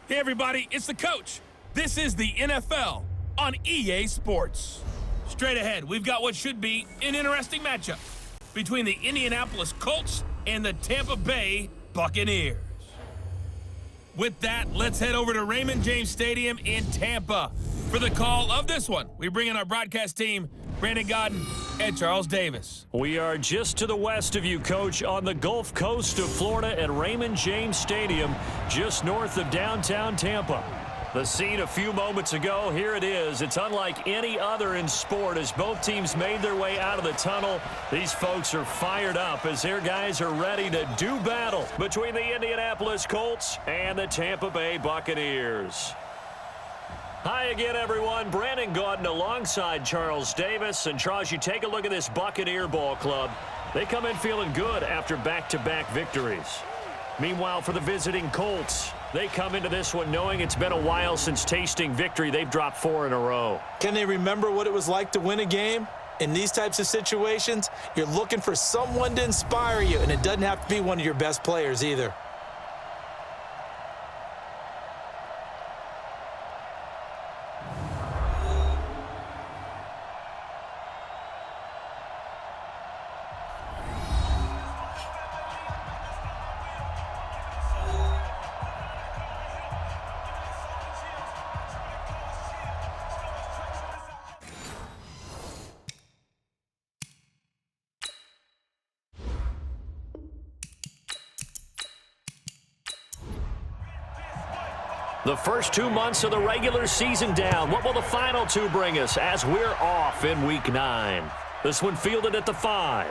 Hey everybody, it's the coach. This is the NFL on EA Sports. Straight ahead, we've got what should be an interesting matchup between the Indianapolis Colts and the Tampa Bay Buccaneers. With that, let's head over to Raymond James Stadium in Tampa. For the call of this one, we bring in our broadcast team, Brandon Godden and Charles Davis. We are just to the west of you, Coach, on the Gulf Coast of Florida at Raymond James Stadium, just north of downtown Tampa. The scene a few moments ago, here it is. It's unlike any other in sport as both teams made their way out of the tunnel. These folks are fired up as their guys are ready to do battle between the Indianapolis Colts and the Tampa Bay Buccaneers. Hi again, everyone. Brandon Godden alongside Charles Davis. And Charles, you take a look at this Buccaneer ball club. They come in feeling good after back-to-back victories. Meanwhile, for the visiting Colts, they come into this one knowing it's been a while since tasting victory. They've dropped 4 in a row. Can they remember what it was like to win a game? In these types of situations, you're looking for someone to inspire you, and it doesn't have to be one of your best players either. The first 2 months of the regular season down. What will the final 2 bring us as we're off in Week 9? This one fielded at the 5.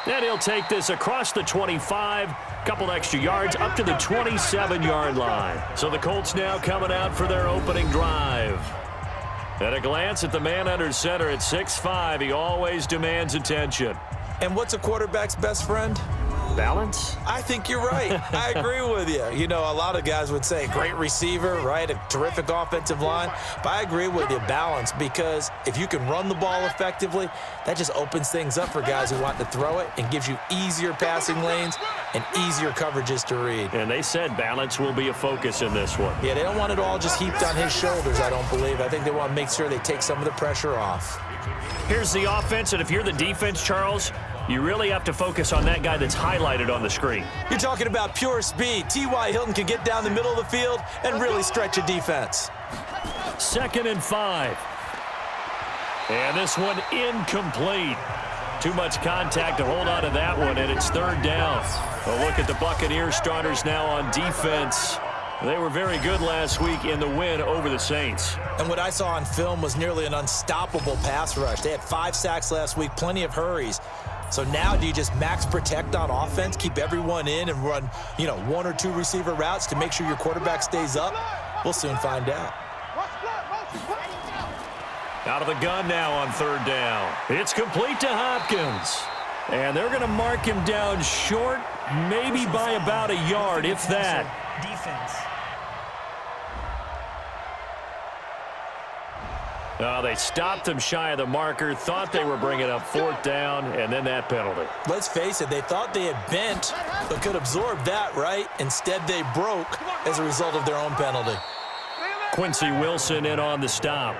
And he'll take this across the 25, couple extra yards up to the 27-yard line. So the Colts now coming out for their opening drive. At a glance at the man under center at 6'5", he always demands attention. And what's a quarterback's best friend? Balance? I think you're right. I agree with you. You know, a lot of guys would say great receiver, right? A terrific offensive line. But I agree with you, balance, because if you can run the ball effectively, that just opens things up for guys who want to throw it and gives you easier passing lanes and easier coverages to read. And they said balance will be a focus in this one. Yeah, they don't want it all just heaped on his shoulders, I don't believe. I think they want to make sure they take some of the pressure off. Here's the offense, and if you're the defense, Charles, you really have to focus on that guy that's highlighted on the screen. You're talking about pure speed. T.Y. Hilton can get down the middle of the field and really stretch a defense. 2nd and 5. And this one incomplete. Too much contact to hold on to that one, and it's 3rd down. A look at the Buccaneers starters now on defense. They were very good last week in the win over the Saints. And what I saw on film was nearly an unstoppable pass rush. They had 5 sacks last week, plenty of hurries. So now do you just max protect on offense, keep everyone in and run, 1 or 2 receiver routes to make sure your quarterback stays up? We'll soon find out. Out of the gun now on 3rd down. It's complete to Hopkins. And they're going to mark him down short, maybe by about a yard, if that. Defense. They stopped him shy of the marker, thought they were bringing up 4th down, and then that penalty. Let's face it, they thought they had bent, but could absorb that, right? Instead, they broke as a result of their own penalty. Quincy Wilson in on the stop.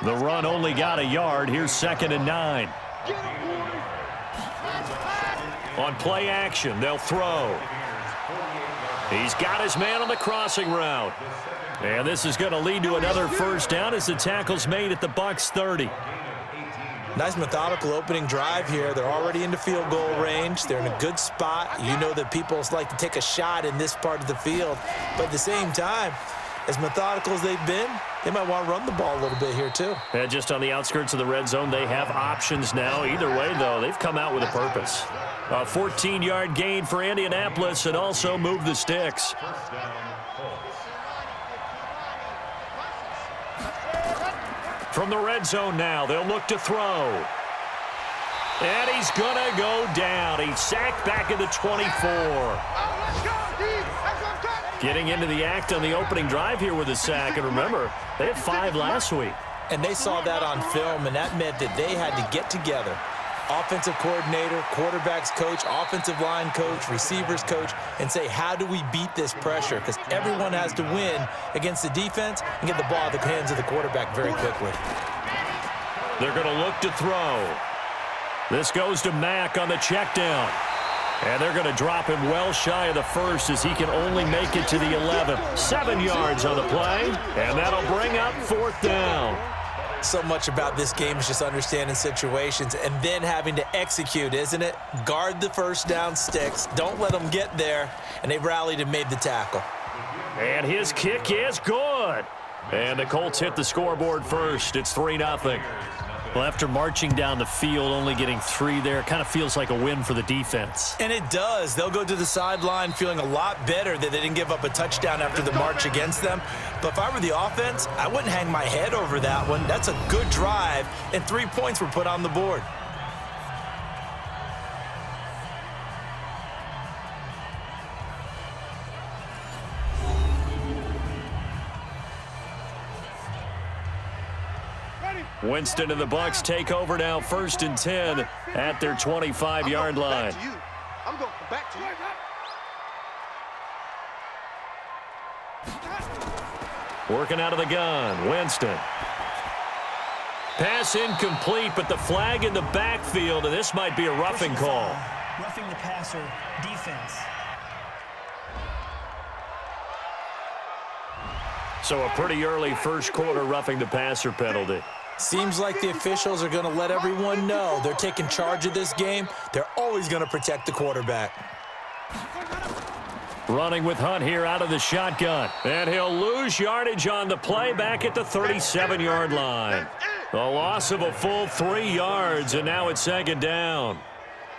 The run only got a yard. Here's 2nd and 9. On play action, they'll throw. He's got his man on the crossing route. And this is going to lead to another 1st down as the tackle's made at the Bucs 30. Nice methodical opening drive here. They're already into field goal range. They're in a good spot. You know that people like to take a shot in this part of the field. But at the same time, as methodical as they've been, they might want to run the ball a little bit here too. And just on the outskirts of the red zone, they have options now. Either way, though, they've come out with a purpose. A 14-yard gain for Indianapolis and also move the sticks. From the red zone now, they'll look to throw. And he's going to go down. He's sacked back at the 24. Getting into the act on the opening drive here with a sack. And remember, they had 5 last week. And they saw that on film, and that meant that they had to get together, offensive coordinator, quarterbacks coach, offensive line coach, receivers coach, and say, how do we beat this pressure? Because everyone has to win against the defense and get the ball out of the hands of the quarterback very quickly. They're going to look to throw. This goes to Mack on the check down. And they're going to drop him well shy of the first as he can only make it to the 11. 7 yards on the play, and that'll bring up 4th down. So much about this game is just understanding situations and then having to execute, isn't it? Guard the first down sticks. Don't let them get there. And they rallied and made the tackle. And his kick is good. And the Colts hit the scoreboard first. It's 3-0. Well, after marching down the field, only getting 3 there, it kind of feels like a win for the defense. And it does. They'll go to the sideline feeling a lot better that they didn't give up a touchdown after the march against them. But if I were the offense, I wouldn't hang my head over that one. That's a good drive, and 3 points were put on the board. Winston and the Bucs take over now, 1st and 10 at their 25-yard line. I'm going back to you. Working out of the gun, Winston. Pass incomplete, but the flag in the backfield, and this might be a roughing call. Roughing the passer, defense. So a pretty early first quarter roughing the passer penalty. Seems like the officials are going to let everyone know they're taking charge of this game. They're always going to protect the quarterback. Running with Hunt here out of the shotgun. And he'll lose yardage on the play back at the 37-yard line. The loss of a full 3 yards, and now it's 2nd down.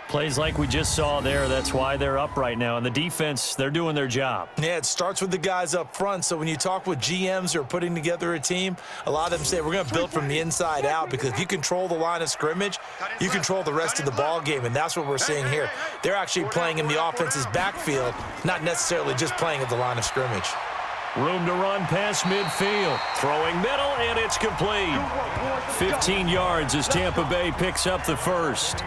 Plays like we just saw there, that's why they're up right now. And the defense, they're doing their job. Yeah, it starts with the guys up front. So when you talk with GMs who are putting together a team, a lot of them say we're going to build from the inside out, because if you control the line of scrimmage, you control the rest of the ball game, and that's what we're seeing here. They're actually playing in the offense's backfield, not necessarily just playing at the line of scrimmage. Room to run past midfield. Throwing middle, and it's complete. 15 yards as Tampa Bay picks up the first.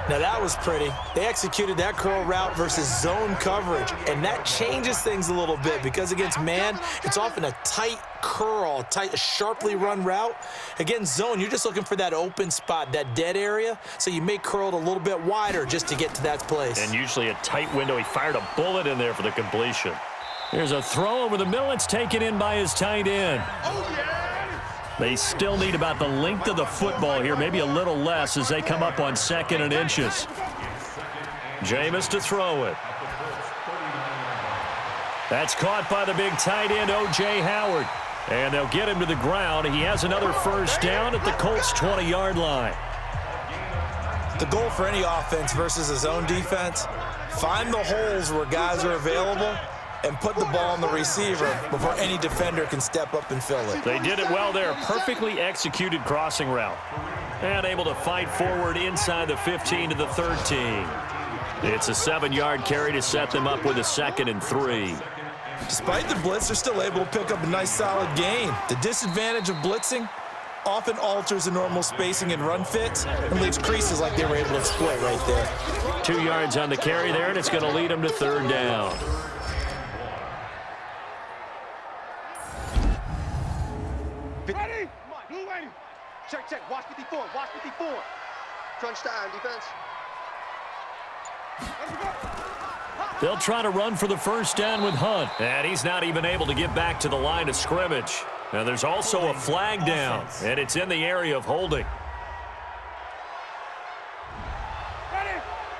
Now that was pretty. They executed that curl route versus zone coverage, and that changes things a little bit because against man, it's often a tight curl, a sharply run route. Against zone, you're just looking for that open spot, that dead area, so you may curl it a little bit wider just to get to that place. And usually a tight window. He fired a bullet in there for the completion. Here's a throw over the middle. It's taken in by his tight end. They still need about the length of the football here, maybe a little less as they come up on 2nd and inches. Jameis to throw it. That's caught by the big tight end, O.J. Howard. And they'll get him to the ground. He has another first down at the Colts' 20-yard line. The goal for any offense versus a zone defense, find the holes where guys are available and put the ball on the receiver before any defender can step up and fill it. They did it well there. Perfectly executed crossing route. And able to fight forward inside the 15 to the 13. It's a 7-yard carry to set them up with a 2nd and 3. Despite the blitz, they're still able to pick up a nice solid gain. The disadvantage of blitzing often alters the normal spacing and run fits and leaves creases like they were able to exploit right there. 2 yards on the carry there, and it's going to lead them to 3rd down. Ready? Blue waiting. Check. Watch 54. Watch 54. Crunch time, defense. They'll try to run for the first down with Hunt. And he's not even able to get back to the line of scrimmage. Now there's also a flag down, and it's in the area of holding.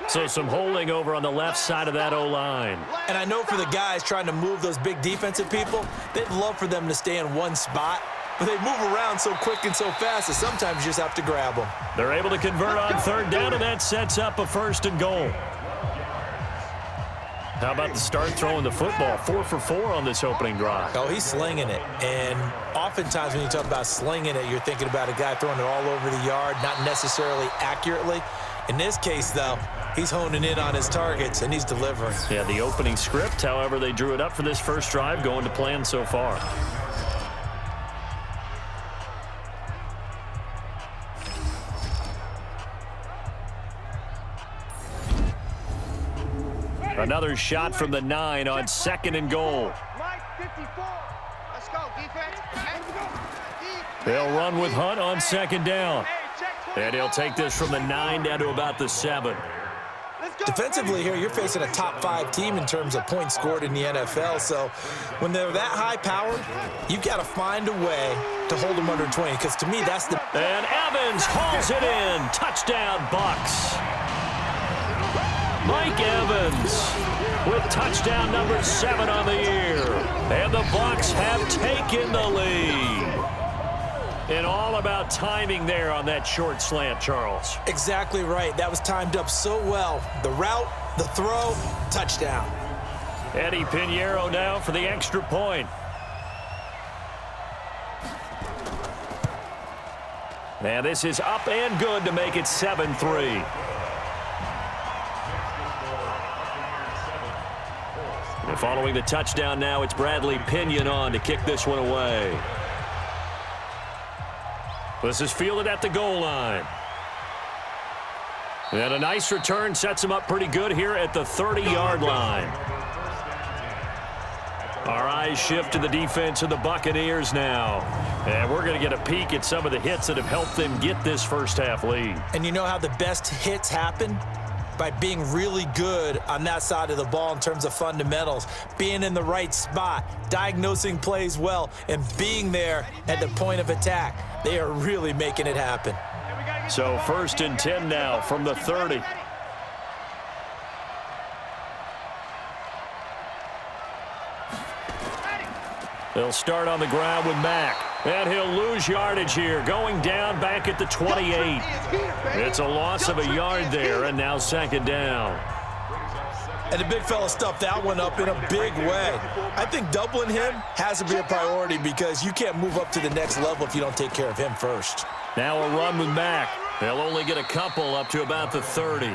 So some holding over on the left side of that O-line. And I know for the guys trying to move those big defensive people, they'd love for them to stay in one spot. But they move around so quick and so fast that sometimes you just have to grab them. They're able to convert on 3rd down, and that sets up a 1st and goal. How about the start throwing the football? 4 for 4 on this opening drive. Oh, he's slinging it. And oftentimes when you talk about slinging it, you're thinking about a guy throwing it all over the yard, not necessarily accurately. In this case, though, he's honing in on his targets, and he's delivering. Yeah, the opening script, however, they drew it up for this first drive, going to plan so far. Another shot from the 9 on 2nd and goal. Mike, 54. Let's go, defense. They'll run with Hunt on 2nd down. And he'll take this from the 9 down to about the 7. Defensively here, you're facing a top 5 team in terms of points scored in the NFL. So when they're that high-powered, you've got to find a way to hold them under 20. Because to me, that's the... And Evans hauls it in. Touchdown, Bucs. Mike Evans with touchdown number 7 on the year. And the Bucs have taken the lead. And all about timing there on that short slant, Charles. Exactly right. That was timed up so well. The route, the throw, touchdown. Eddie Pinheiro now for the extra point. And this is up and good to make it 7-3. And following the touchdown now, it's Bradley Pinion on to kick this one away. This is fielded at the goal line. And a nice return sets him up pretty good here at the 30-yard line. Our eyes shift to the defense of the Buccaneers now. And we're going to get a peek at some of the hits that have helped them get this first-half lead. And you know how the best hits happen? By being really good on that side of the ball in terms of fundamentals, being in the right spot, diagnosing plays well, and being there at the point of attack. They are really making it happen. So 1st and 10 now from the 30. They'll start on the ground with Mack. And he'll lose yardage here, going down back at the 28. It's a loss of a yard there, and now 2nd down. And the big fella stuffed that one up in a big way. I think doubling him has to be a priority because you can't move up to the next level if you don't take care of him first. Now a run with Mack. They'll only get a couple up to about the 30.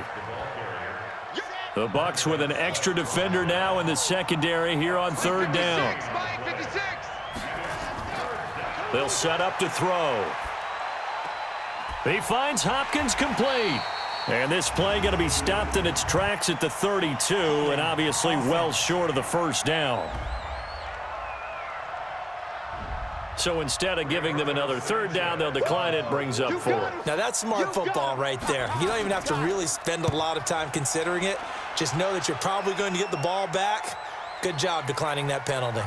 The Bucs with an extra defender now in the secondary here on 3rd down. They'll set up to throw. He finds Hopkins complete. And this play going to be stopped in its tracks at the 32, and obviously well short of the 1st down. So instead of giving them another 3rd down, they'll decline it, brings up 4. Now that's smart football right there. You don't even have to really spend a lot of time considering it. Just know that you're probably going to get the ball back. Good job declining that penalty.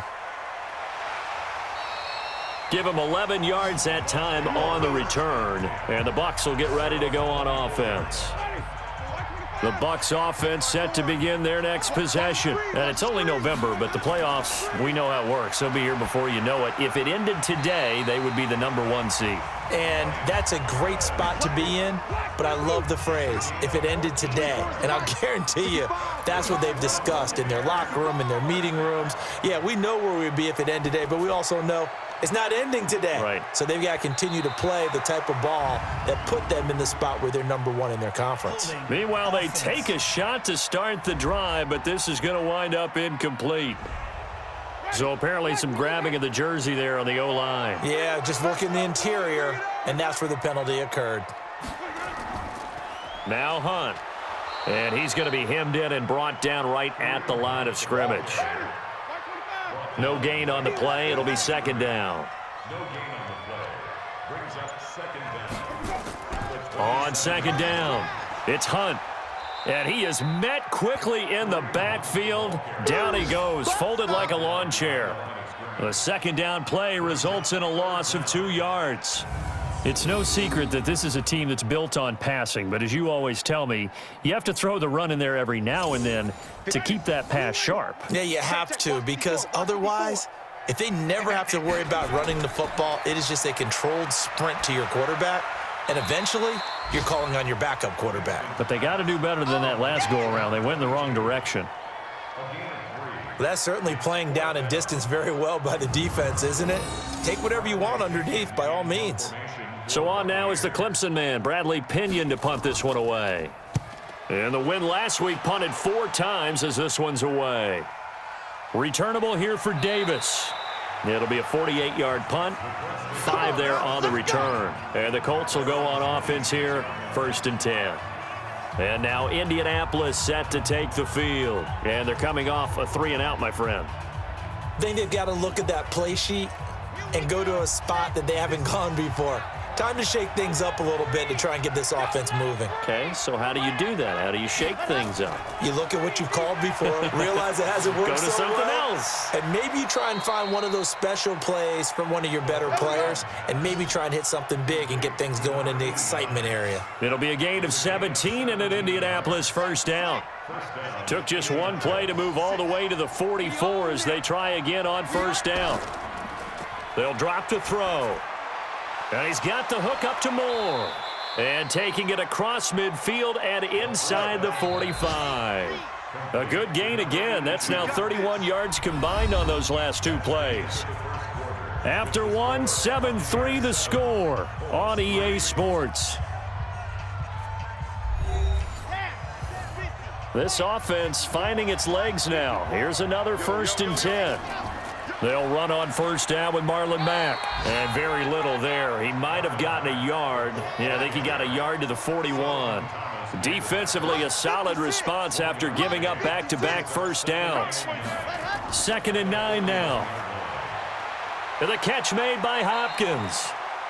Give him 11 yards that time on the return. And the Bucs will get ready to go on offense. The Bucs offense set to begin their next possession. And it's only November, but the playoffs, we know how it works. They'll be here before you know it. If it ended today, they would be the number 1 seed. And that's a great spot to be in, but I love the phrase, if it ended today. And I'll guarantee you, that's what they've discussed in their locker room, in their meeting rooms. Yeah, we know where we'd be if it ended today, but we also know it's not ending today. Right. So they've got to continue to play the type of ball that put them in the spot where they're number 1 in their conference. Meanwhile, they take a shot to start the drive, but this is going to wind up incomplete. So apparently some grabbing of the jersey there on the O-line. Yeah, just working the interior, and that's where the penalty occurred. Now Hunt. And he's going to be hemmed in and brought down right at the line of scrimmage. No gain on the play. It'll be 2nd down. On 2nd down, it's Hunt. And he is met quickly in the backfield. Down he goes, folded like a lawn chair. The 2nd down play results in a loss of 2 yards. It's no secret that this is a team that's built on passing, but as you always tell me, you have to throw the run in there every now and then to keep that pass sharp. Yeah, you have to, because otherwise, if they never have to worry about running the football, it is just a controlled sprint to your quarterback, and eventually, you're calling on your backup quarterback. But they got to do better than that last go-around. They went in the wrong direction. Well, that's certainly playing down and distance very well by the defense, isn't it? Take whatever you want underneath, by all means. So on now is the Clemson man, Bradley Pinion, to punt this one away. And the win last week punted 4 times as this one's away. Returnable here for Davis. It'll be a 48-yard punt. 5 there on the return. And the Colts will go on offense here, 1st and 10. And now Indianapolis set to take the field. And they're coming off a 3-and-out, my friend. I think they've got to look at that play sheet and go to a spot that they haven't gone before. Time to shake things up a little bit to try and get this offense moving. Okay, so how do you do that? How do you shake things up? You look at what you've called before, realize it hasn't worked Go to so something well, else. and maybe you try and find one of those special plays from one of your better players, and maybe try and hit something big and get things going in the excitement area. It'll be a gain of 17 and an Indianapolis first down. Took just one play to move all the way to the 44 as they try again on first down. They'll drop to throw. And he's got the hook up to Moore. And taking it across midfield and inside the 45. A good gain again. That's now 31 yards combined on those last two plays. After one, 7-3 the score on EA Sports. This offense finding its legs now. Here's another 1st and 10. They'll run on first down with Marlon Mack. And very little there. He might have gotten a yard. Yeah, I think he got a yard to the 41. Defensively, a solid response after giving up back-to-back first downs. 2nd and 9 now. The catch made by Hopkins.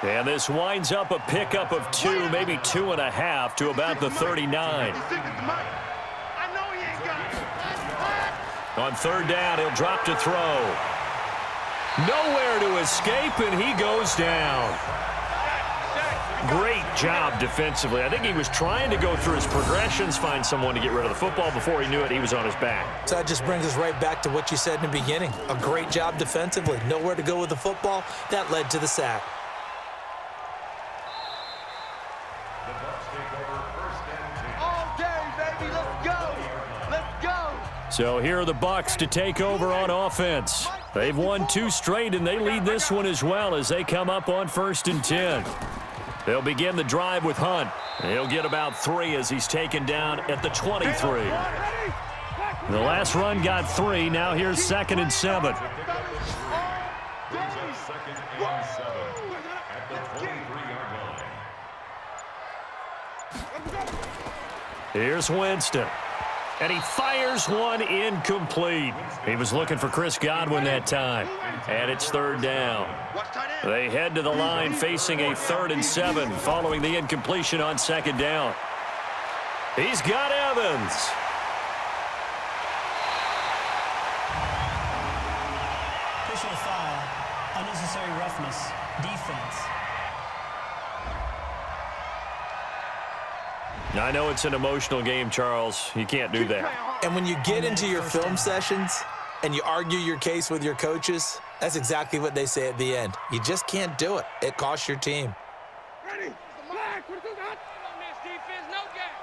And this winds up a pickup of 2, maybe 2.5 to about the 39. On third down, he'll drop to throw. Nowhere to escape, and he goes down. Great job defensively. I think he was trying to go through his progressions, find someone to get rid of the football. Before he knew it, he was on his back. So that just brings us right back to what you said in the beginning. A great job defensively. Nowhere to go with the football. That led to the sack. All day, baby. Let's go. Let's go. So here are the Bucs to take over on offense. They've won 2 straight, and they lead this one as well as they come up on 1st and 10. They'll begin the drive with Hunt. He'll get about 3 as he's taken down at the 23. The last run got 3. Now here's 2nd and 7. Here's Winston. And he fires one incomplete. He was looking for Chris Godwin that time. And it's 3rd down. They head to the line facing a 3rd and 7 following the incompletion on 2nd down. He's got Evans. Personal foul, unnecessary roughness, defense. I know it's an emotional game, Charles. You can't do that. And when you get into your film sessions and you argue your case with your coaches, that's exactly what they say at the end. You just can't do it. It costs your team. Ready? Black. What you got? Miss defense, no gap.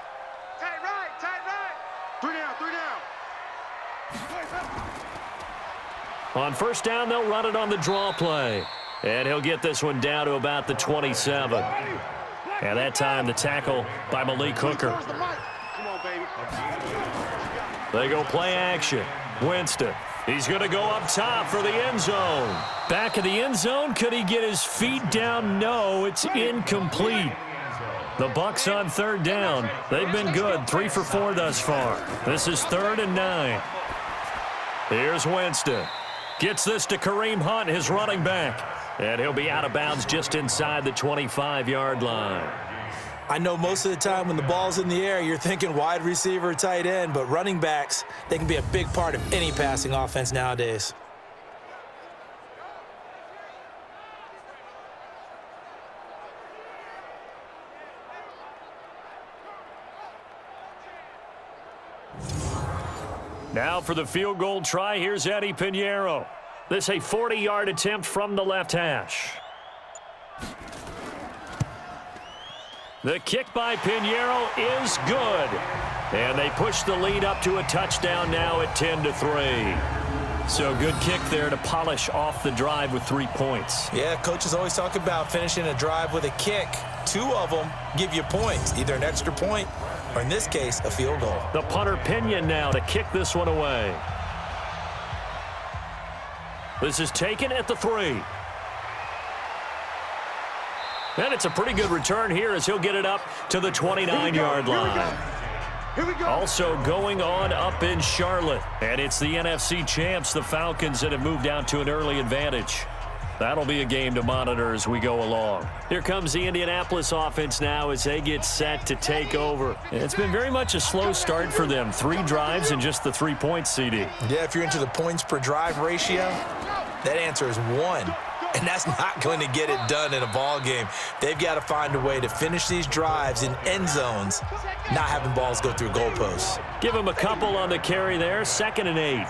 Tight right, tight right. 3 down, 3 down. On first down, they'll run it on the draw play. And he'll get this one down to about the 27. And that time, the tackle by Malik Hooker. Come on, baby. They go play action. Winston. He's going to go up top for the end zone. Back of the end zone. Could he get his feet down? No, it's incomplete. The Bucs on 3rd down. They've been good. 3 for 4 thus far. This is 3rd and 9. Here's Winston. Gets this to Kareem Hunt, his running back. And he'll be out of bounds just inside the 25-yard line. I know most of the time when the ball's in the air, you're thinking wide receiver, tight end, but running backs, they can be a big part of any passing offense nowadays. Now for the field goal try, here's Eddie Pinheiro. This a 40-yard attempt from the left hash. The kick by Pinheiro is good. And they push the lead up to a touchdown now at 10-3. So good kick there to polish off the drive with 3 points. Yeah, coaches always talk about finishing a drive with a kick. 2 of them give you points, either an extra point or, in this case, a field goal. The punter Pinion now to kick this one away. This is taken at the 3. And it's a pretty good return here as he'll get it up to the 29-yard line. Here we go. Also going on up in Charlotte, and it's the NFC champs, the Falcons, that have moved out to an early advantage. That'll be a game to monitor as we go along. Here comes the Indianapolis offense now as they get set to take over. It's been very much a slow start for them. 3 drives and just the 3 points, CD. Yeah, if you're into the points per drive ratio, that answer is 1. And that's not going to get it done in a ball game. They've got to find a way to finish these drives in end zones, not having balls go through goalposts. Give them a couple on the carry there, 2nd and 8.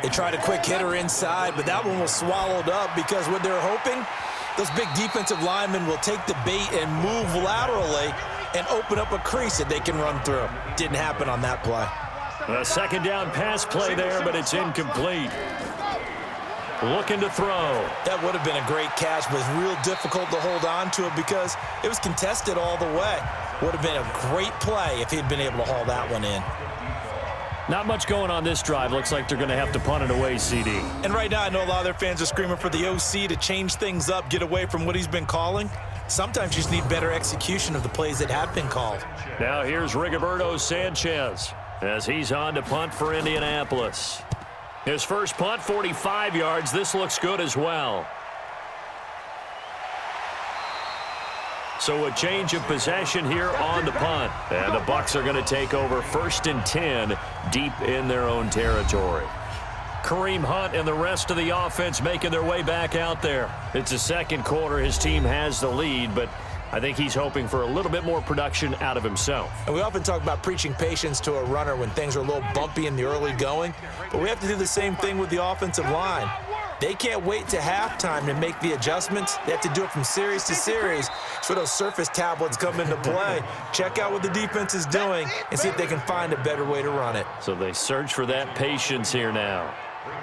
They tried a quick hitter inside, but that one was swallowed up because what they're hoping, those big defensive linemen will take the bait and move laterally and open up a crease that they can run through. Didn't happen on that play. A 2nd down pass play there, but it's incomplete. Looking to throw. That would have been a great catch, but it's real difficult to hold on to it because it was contested all the way. Would have been a great play if he'd been able to haul that one in. Not much going on this drive. Looks like they're going to have to punt it away, CD. And right now, I know a lot of their fans are screaming for the OC to change things up, get away from what he's been calling. Sometimes you just need better execution of the plays that have been called. Now here's Rigoberto Sanchez as he's on to punt for Indianapolis. His first punt, 45 yards. This looks good as well. So a change of possession here on the punt. And the Bucs are going to take over 1st and 10 deep in their own territory. Kareem Hunt and the rest of the offense making their way back out there. It's the 2nd quarter. His team has the lead, but I think he's hoping for a little bit more production out of himself. And we often talk about preaching patience to a runner when things are a little bumpy in the early going, but we have to do the same thing with the offensive line. They can't wait to halftime to make the adjustments. They have to do it from series to series. So those surface tablets come into play. Check out what the defense is doing and see if they can find a better way to run it. So they search for that patience here now.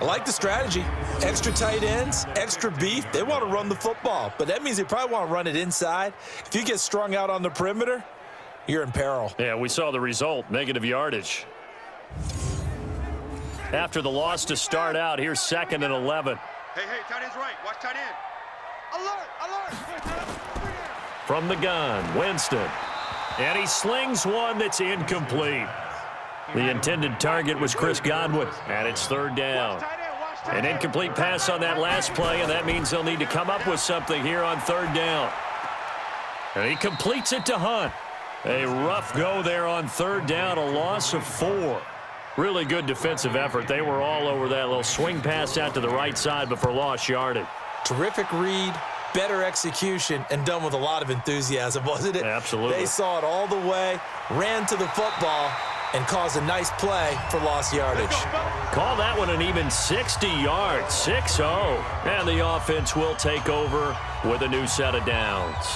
I like the strategy. Extra tight ends, extra beef. They want to run the football, but that means they probably want to run it inside. If you get strung out on the perimeter, you're in peril. Yeah, we saw the result, negative yardage. After the loss to start out, here's 2nd and 11. Hey, tight end's right. Watch tight end. Alert. From the gun, Winston. And he slings one that's incomplete. The intended target was Chris Godwin, and it's 3rd down. An incomplete pass on that last play, and that means they'll need to come up with something here on 3rd down. And he completes it to Hunt. A rough go there on 3rd down, a loss of 4. Really good defensive effort. They were all over that little swing pass out to the right side, but for lost yardage. Terrific read, better execution, and done with a lot of enthusiasm, wasn't it? Absolutely. They saw it all the way, ran to the football, and caused a nice play for lost yardage. Call that one an even 60 yards, 6-0. And the offense will take over with a new set of downs.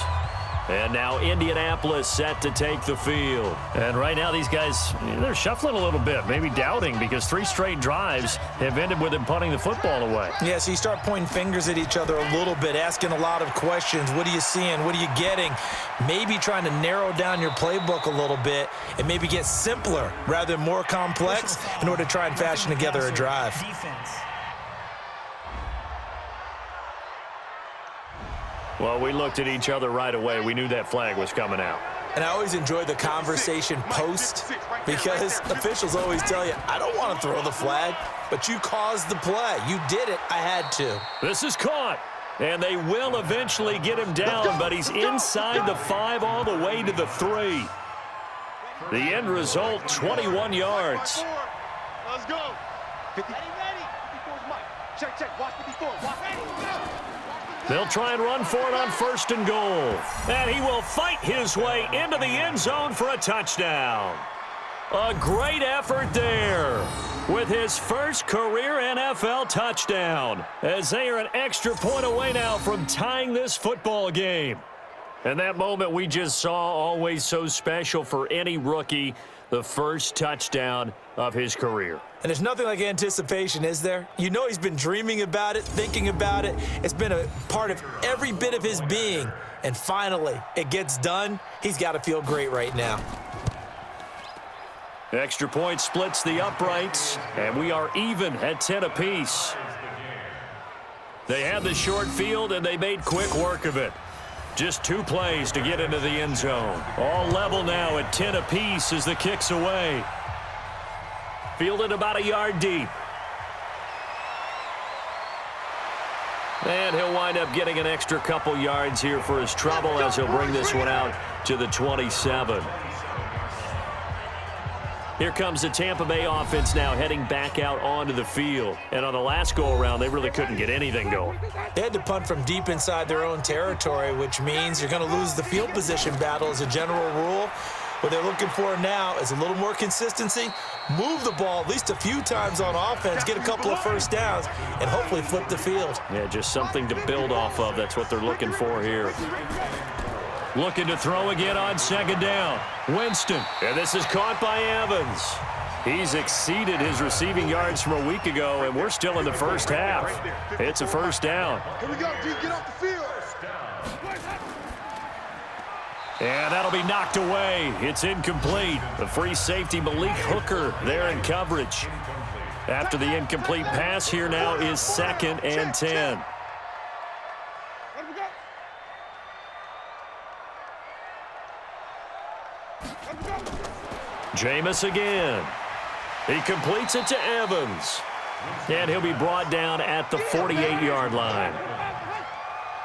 And now Indianapolis set to take the field. And right now these guys, they're shuffling a little bit, maybe doubting, because 3 straight drives have ended with them punting the football away. Yeah, so you start pointing fingers at each other a little bit, asking a lot of questions. What are you seeing? What are you getting? Maybe trying to narrow down your playbook a little bit and maybe get simpler rather than more complex in order to try and fashion together a drive. Well, we looked at each other right away. We knew that flag was coming out. And I always enjoy the conversation post because officials always tell you, I don't want to throw the flag, but you caused the play. You did it. I had to. This is caught. And they will eventually get him down, but he's inside the 5 all the way to the 3. The end result, 21 yards. Let's go. Ready. Check. Watch 54. Watch. They'll try and run for it on 1st and goal. And he will fight his way into the end zone for a touchdown. A great effort there with his first career NFL touchdown, as they are an extra point away now from tying this football game. And that moment we just saw, always so special for any rookie, the first touchdown of his career. And there's nothing like anticipation, is there? You know he's been dreaming about it, thinking about it. It's been a part of every bit of his being. And finally, it gets done. He's got to feel great right now. Extra point splits the uprights, and we are even at 10 apiece. They had the short field, and they made quick work of it. Just 2 plays to get into the end zone. All level now at 10 apiece as the kick's away. Fielded about a yard deep. And he'll wind up getting an extra couple yards here for his trouble as he'll bring this one out to the 27. Here comes the Tampa Bay offense now heading back out onto the field. And on the last go-around, they really couldn't get anything going. They had to punt from deep inside their own territory, which means you're going to lose the field position battle as a general rule. What they're looking for now is a little more consistency, move the ball at least a few times on offense, get a couple of first downs, and hopefully flip the field. Yeah, just something to build off of. That's what they're looking for here. Looking to throw again on second down. Winston. And this is caught by Evans. He's exceeded his receiving yards from a week ago, and we're still in the first half. It's a first down. Here we go, D. Get off the field. And that'll be knocked away. It's incomplete. The free safety, Malik Hooker, there in coverage. After the incomplete pass, here now is 2nd and 10. Jameis again. He completes it to Evans. And he'll be brought down at the 48-yard line.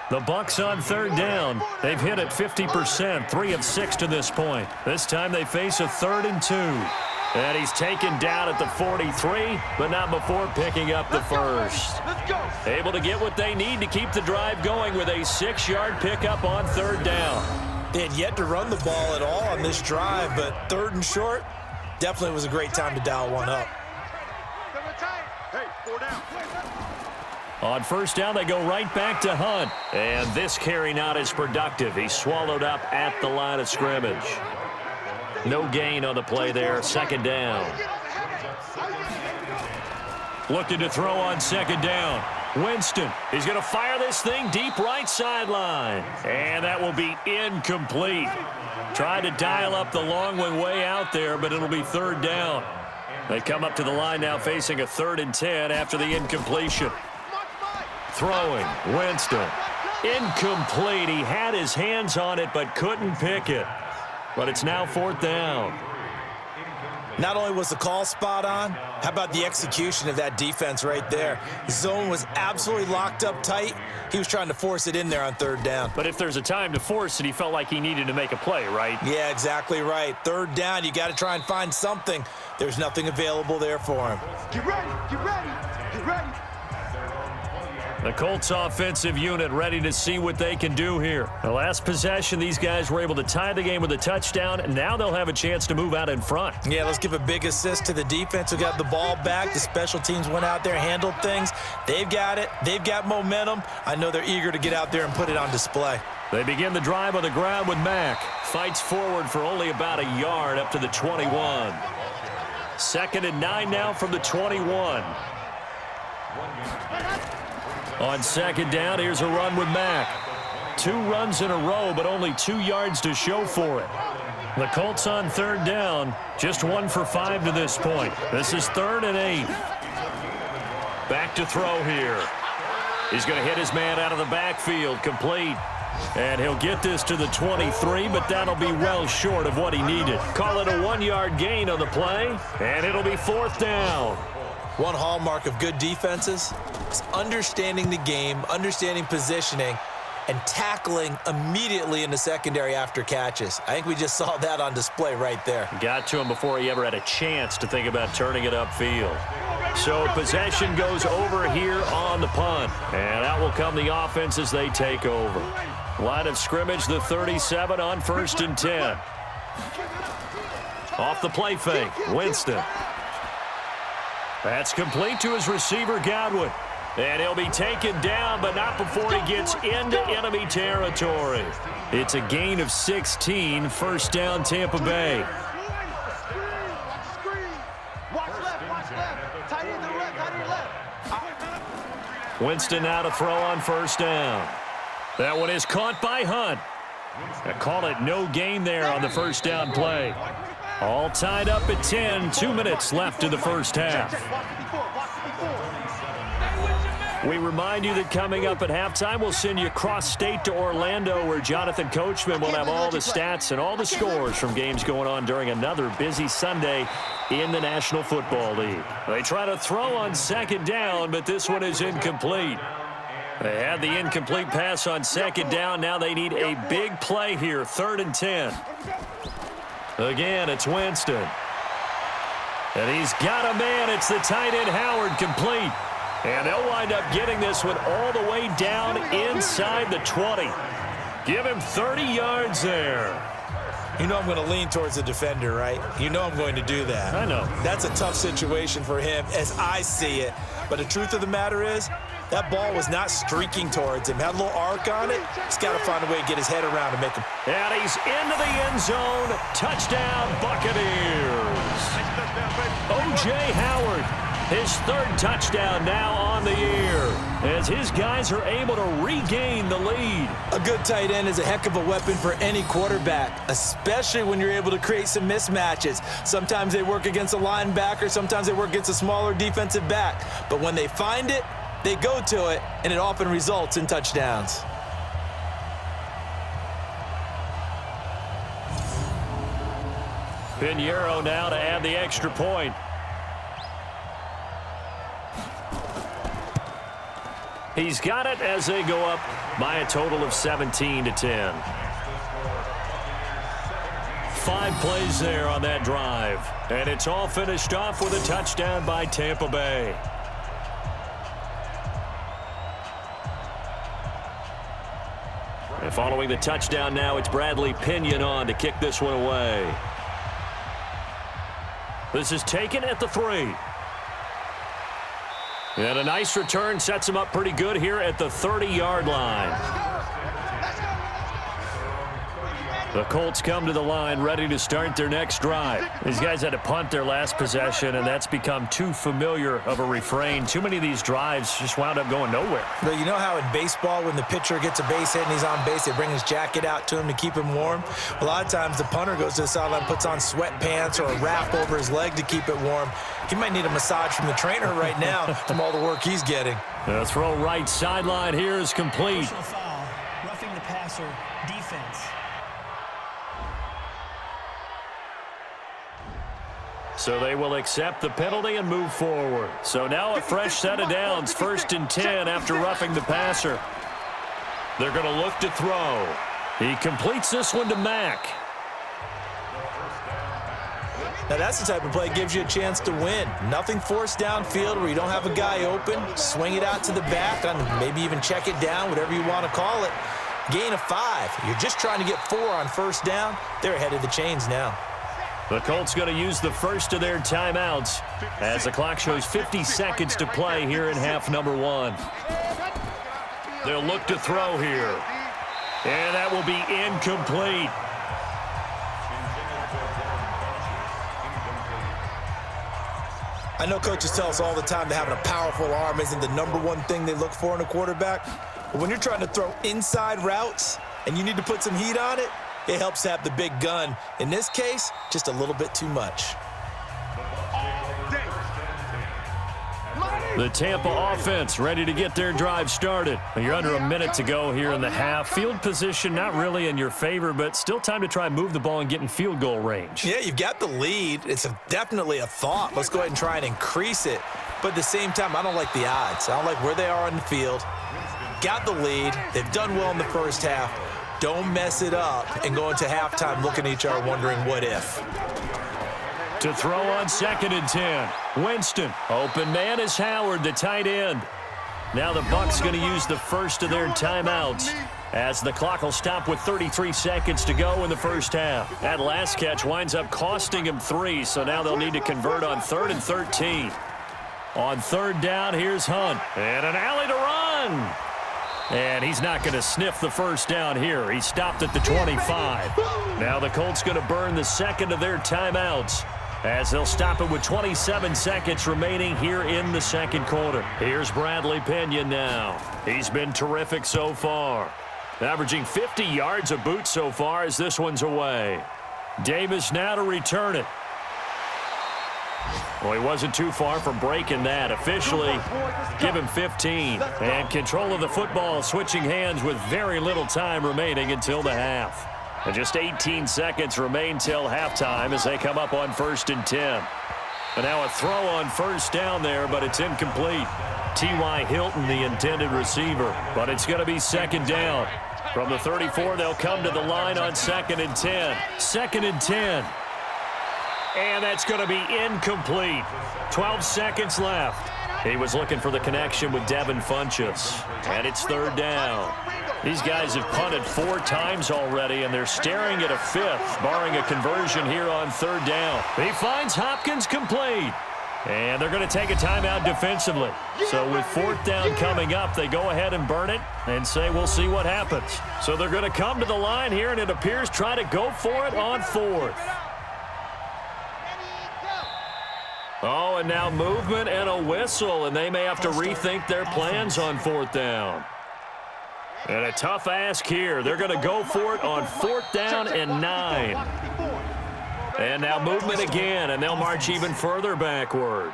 The Bucs on third down. They've hit it 50%, 3 of 6 to this point. This time they face a 3rd and 2. And he's taken down at the 43, but not before picking up the first. Able to get what they need to keep the drive going with a 6-yard pickup on third down. They had yet to run the ball at all on this drive, but 3rd and short definitely was a great time to dial one up. Hey, 4 down. On first down, they go right back to Hunt. And this carry not as productive. He's swallowed up at the line of scrimmage. No gain on the play there. 2nd down. Looking to throw on 2nd down. Winston. He's going to fire this thing deep right sideline. And that will be incomplete. Tried to dial up the long one way out there, but it'll be 3rd down. They come up to the line now facing a 3rd and 10 after the incompletion. Throwing, Winston. Incomplete. He had his hands on it but couldn't pick it. But it's now 4th down. Not only was the call spot on, how about the execution of that defense right there? The zone was absolutely locked up tight. He was trying to force it in there on 3rd down. But if there's a time to force it, he felt like he needed to make a play, right? Yeah, exactly right. 3rd down, you got to try and find something. There's nothing available there for him. Get ready, get ready, get ready. The Colts offensive unit ready to see what they can do here. The last possession, these guys were able to tie the game with a touchdown, and now they'll have a chance to move out in front. Yeah, let's give a big assist to the defense who got the ball back. The special teams went out there, handled things. They've got it. They've got momentum. I know they're eager to get out there and put it on display. They begin the drive on the ground with Mack. Fights forward for only about a yard up to the 21. 2nd and 9 now from the 21. On 2nd down, here's a run with Mack. 2 runs in a row, but only 2 yards to show for it. The Colts on 3rd down, just 1 for 5 to this point. This is 3rd and 8. Back to throw here. He's going to hit his man out of the backfield, complete. And he'll get this to the 23, but that'll be well short of what he needed. Call it a 1-yard gain on the play, and it'll be 4th down. One hallmark of good defenses is understanding the game, understanding positioning, and tackling immediately in the secondary after catches. I think we just saw that on display right there. Got to him before he ever had a chance to think about turning it upfield. So possession goes over here on the punt. And out will come the offense as they take over. Line of scrimmage, the 37 on 1st and 10. Off the play fake, Winston. That's complete to his receiver, Godwin. And he'll be taken down, but not before he gets into enemy territory. It's a gain of 16, 1st down Tampa Bay. Winston now to throw on 1st down. That one is caught by Hunt. I call it no gain there on the 1st down play. All tied up at 10, 2 minutes left in the first half. We remind you that coming up at halftime, we'll send you cross-state to Orlando, where Jonathan Coachman will have all the stats and all the scores from games going on during another busy Sunday in the National Football League. They try to throw on second down, but this one is incomplete. They had the incomplete pass on second down. Now they need a big play here, 3rd and 10. Again, it's Winston. And he's got a man. It's the tight end, Howard, complete. And they'll wind up getting this one all the way down inside the 20. Give him 30 yards there. You know I'm going to lean towards the defender, right? You know I'm going to do that. I know. That's a tough situation for him as I see it. But the truth of the matter is, that ball was not streaking towards him. Had a little arc on it. He's got to find a way to get his head around and make him. And he's into the end zone. Touchdown, Buccaneers. O.J. Howard, his 3rd touchdown now on the year, as his guys are able to regain the lead. A good tight end is a heck of a weapon for any quarterback, especially when you're able to create some mismatches. Sometimes they work against a linebacker, sometimes they work against a smaller defensive back. But when they find it, they go to it, and it often results in touchdowns. Pinheiro now to add the extra point. He's got it as they go up by a total of 17-10. 5 plays there on that drive. And it's all finished off with a touchdown by Tampa Bay. And following the touchdown now, it's Bradley Pinion on to kick this one away. This is taken at the 3. And a nice return sets him up pretty good here at the 30-yard line. The Colts come to the line ready to start their next drive. These guys had to punt their last possession, and that's become too familiar of a refrain. Too many of these drives just wound up going nowhere. But you know how in baseball, when the pitcher gets a base hit and he's on base, they bring his jacket out to him to keep him warm? A lot of times the punter goes to the sideline, puts on sweatpants or a wrap over his leg to keep it warm. He might need a massage from the trainer right now from all the work he's getting. The throw right sideline here is complete. Personal foul, roughing the passer, defense. So they will accept the penalty and move forward. So now a fresh set of downs, 1st and 10 after roughing the passer. They're going to look to throw. He completes this one to Mack. Now that's the type of play that gives you a chance to win. Nothing forced downfield where you don't have a guy open. Swing it out to the back, and maybe even check it down, whatever you want to call it. Gain of 5. You're just trying to get 4 on 1st down. They're ahead of the chains now. The Colts going to use the first of their timeouts as the clock shows 50 seconds to play here in half number 1. They'll look to throw here. And that will be incomplete. I know coaches tell us all the time that having a powerful arm isn't the #1 thing they look for in a quarterback. But when you're trying to throw inside routes and you need to put some heat on it, it helps to have the big gun. In this case, just a little bit too much. The Tampa offense ready to get their drive started. You're under a minute to go here in the half. Field position not really in your favor, but still time to try and move the ball and get in field goal range. Yeah, you've got the lead. It's definitely a thought. Let's go ahead and try and increase it. But at the same time, I don't like the odds. I don't like where they are on the field. Got the lead. They've done well in the first half. Don't mess it up and go into halftime looking at each other wondering what if. To throw on 2nd and 10. Winston. Open man is Howard, the tight end. Now the Bucs going to use the first of their timeouts as the clock will stop with 33 seconds to go in the first half. That last catch winds up costing him 3, so now they'll need to convert on 3rd and 13. On 3rd down, here's Hunt. And an alley to run. And he's not going to sniff the first down here. He stopped at the 25. Now the Colts going to burn the second of their timeouts as they'll stop it with 27 seconds remaining here in the second quarter. Here's Bradley Pinion now. He's been terrific so far. Averaging 50 yards a boot so far as this one's away. Davis now to return it. Well, he wasn't too far from breaking that. Officially, give him 15. And control of the football switching hands with very little time remaining until the half. And just 18 seconds remain till halftime as they come up on 1st and 10. And now a throw on first down there, but it's incomplete. T.Y. Hilton, the intended receiver. But it's going to be 2nd down. From the 34, they'll come to the line on 2nd and 10. 2nd and 10. And that's going to be incomplete. 12 seconds left. He was looking for the connection with Devin Funchess. And it's 3rd down. These guys have punted 4 times already, and they're staring at a 5th, barring a conversion here on 3rd down. He finds Hopkins complete. And they're going to take a timeout defensively. So with 4th down coming up, they go ahead and burn it and say we'll see what happens. So they're going to come to the line here, and it appears try to go for it on 4th. Oh, and now movement and a whistle, and they may have to rethink their plans on 4th down. And a tough ask here. They're going to go for it on 4th down and 9. And now movement again, and they'll march even further backward.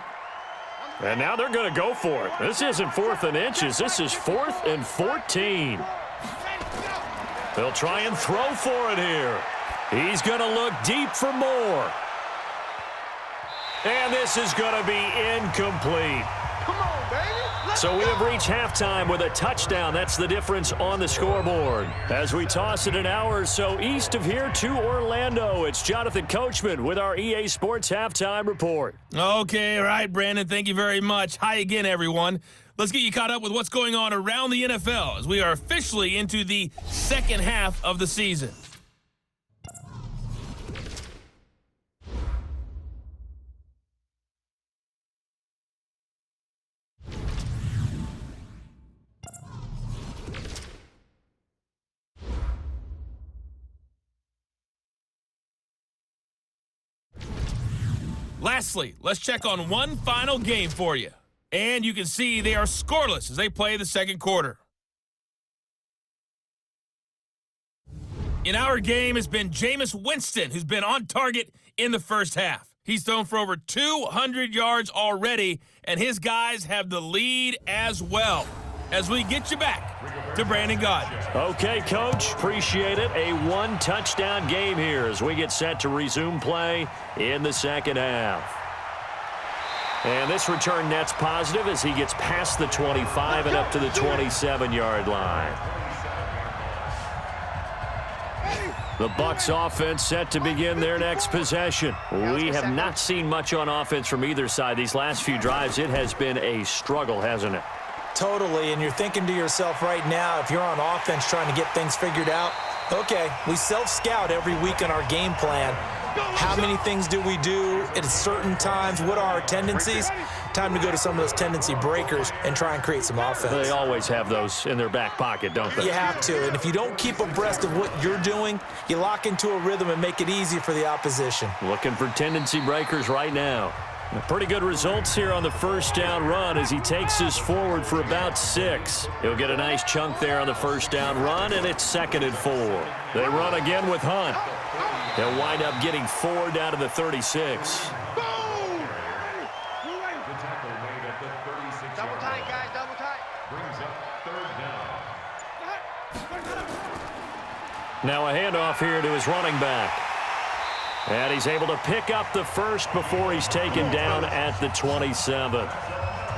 And now they're going to go for it. This isn't 4th and inches. This is 4th and 14. They'll try and throw for it here. He's going to look deep for more. And this is going to be incomplete. Come on, baby. So we have reached halftime with a touchdown. That's the difference on the scoreboard. As we toss it an hour or so east of here to Orlando, it's Jonathan Coachman with our EA Sports Halftime Report. Okay, all right, Brandon, thank you very much. Hi again, everyone. Let's get you caught up with what's going on around the NFL as we are officially into the second half of the season. Lastly, let's check on one final game for you. And you can see they are scoreless as they play the second quarter. In our game has been Jameis Winston, who's been on target in the first half. He's thrown for over 200 yards already, and his guys have the lead as well. As we get you back to Brandon Gaudin. Okay, Coach. Appreciate it. A 1-touchdown game here as we get set to resume play in the second half. And this return net's positive as he gets past the 25 and up to the 27-yard line. The Bucs offense set to begin their next possession. We have not seen much on offense from either side. These last few drives, it has been a struggle, hasn't it? Totally, and you're thinking to yourself right now, if you're on offense trying to get things figured out, okay, we self-scout every week in our game plan. How many things do we do at certain times? What are our tendencies? Time to go to some of those tendency breakers and try and create some offense. They always have those in their back pocket, don't they? You have to, and if you don't keep abreast of what you're doing, you lock into a rhythm and make it easy for the opposition. Looking for tendency breakers right now. Pretty good results here on the first down run as he takes this forward for about 6. He'll get a nice chunk there on the first down run, and it's 2nd and 4. They run again with Hunt. They'll wind up getting 4 down to the 36. Double tight, guys, double tight. Brings up 3rd down. Now a handoff here to his running back. And he's able to pick up the first before he's taken down at the 27.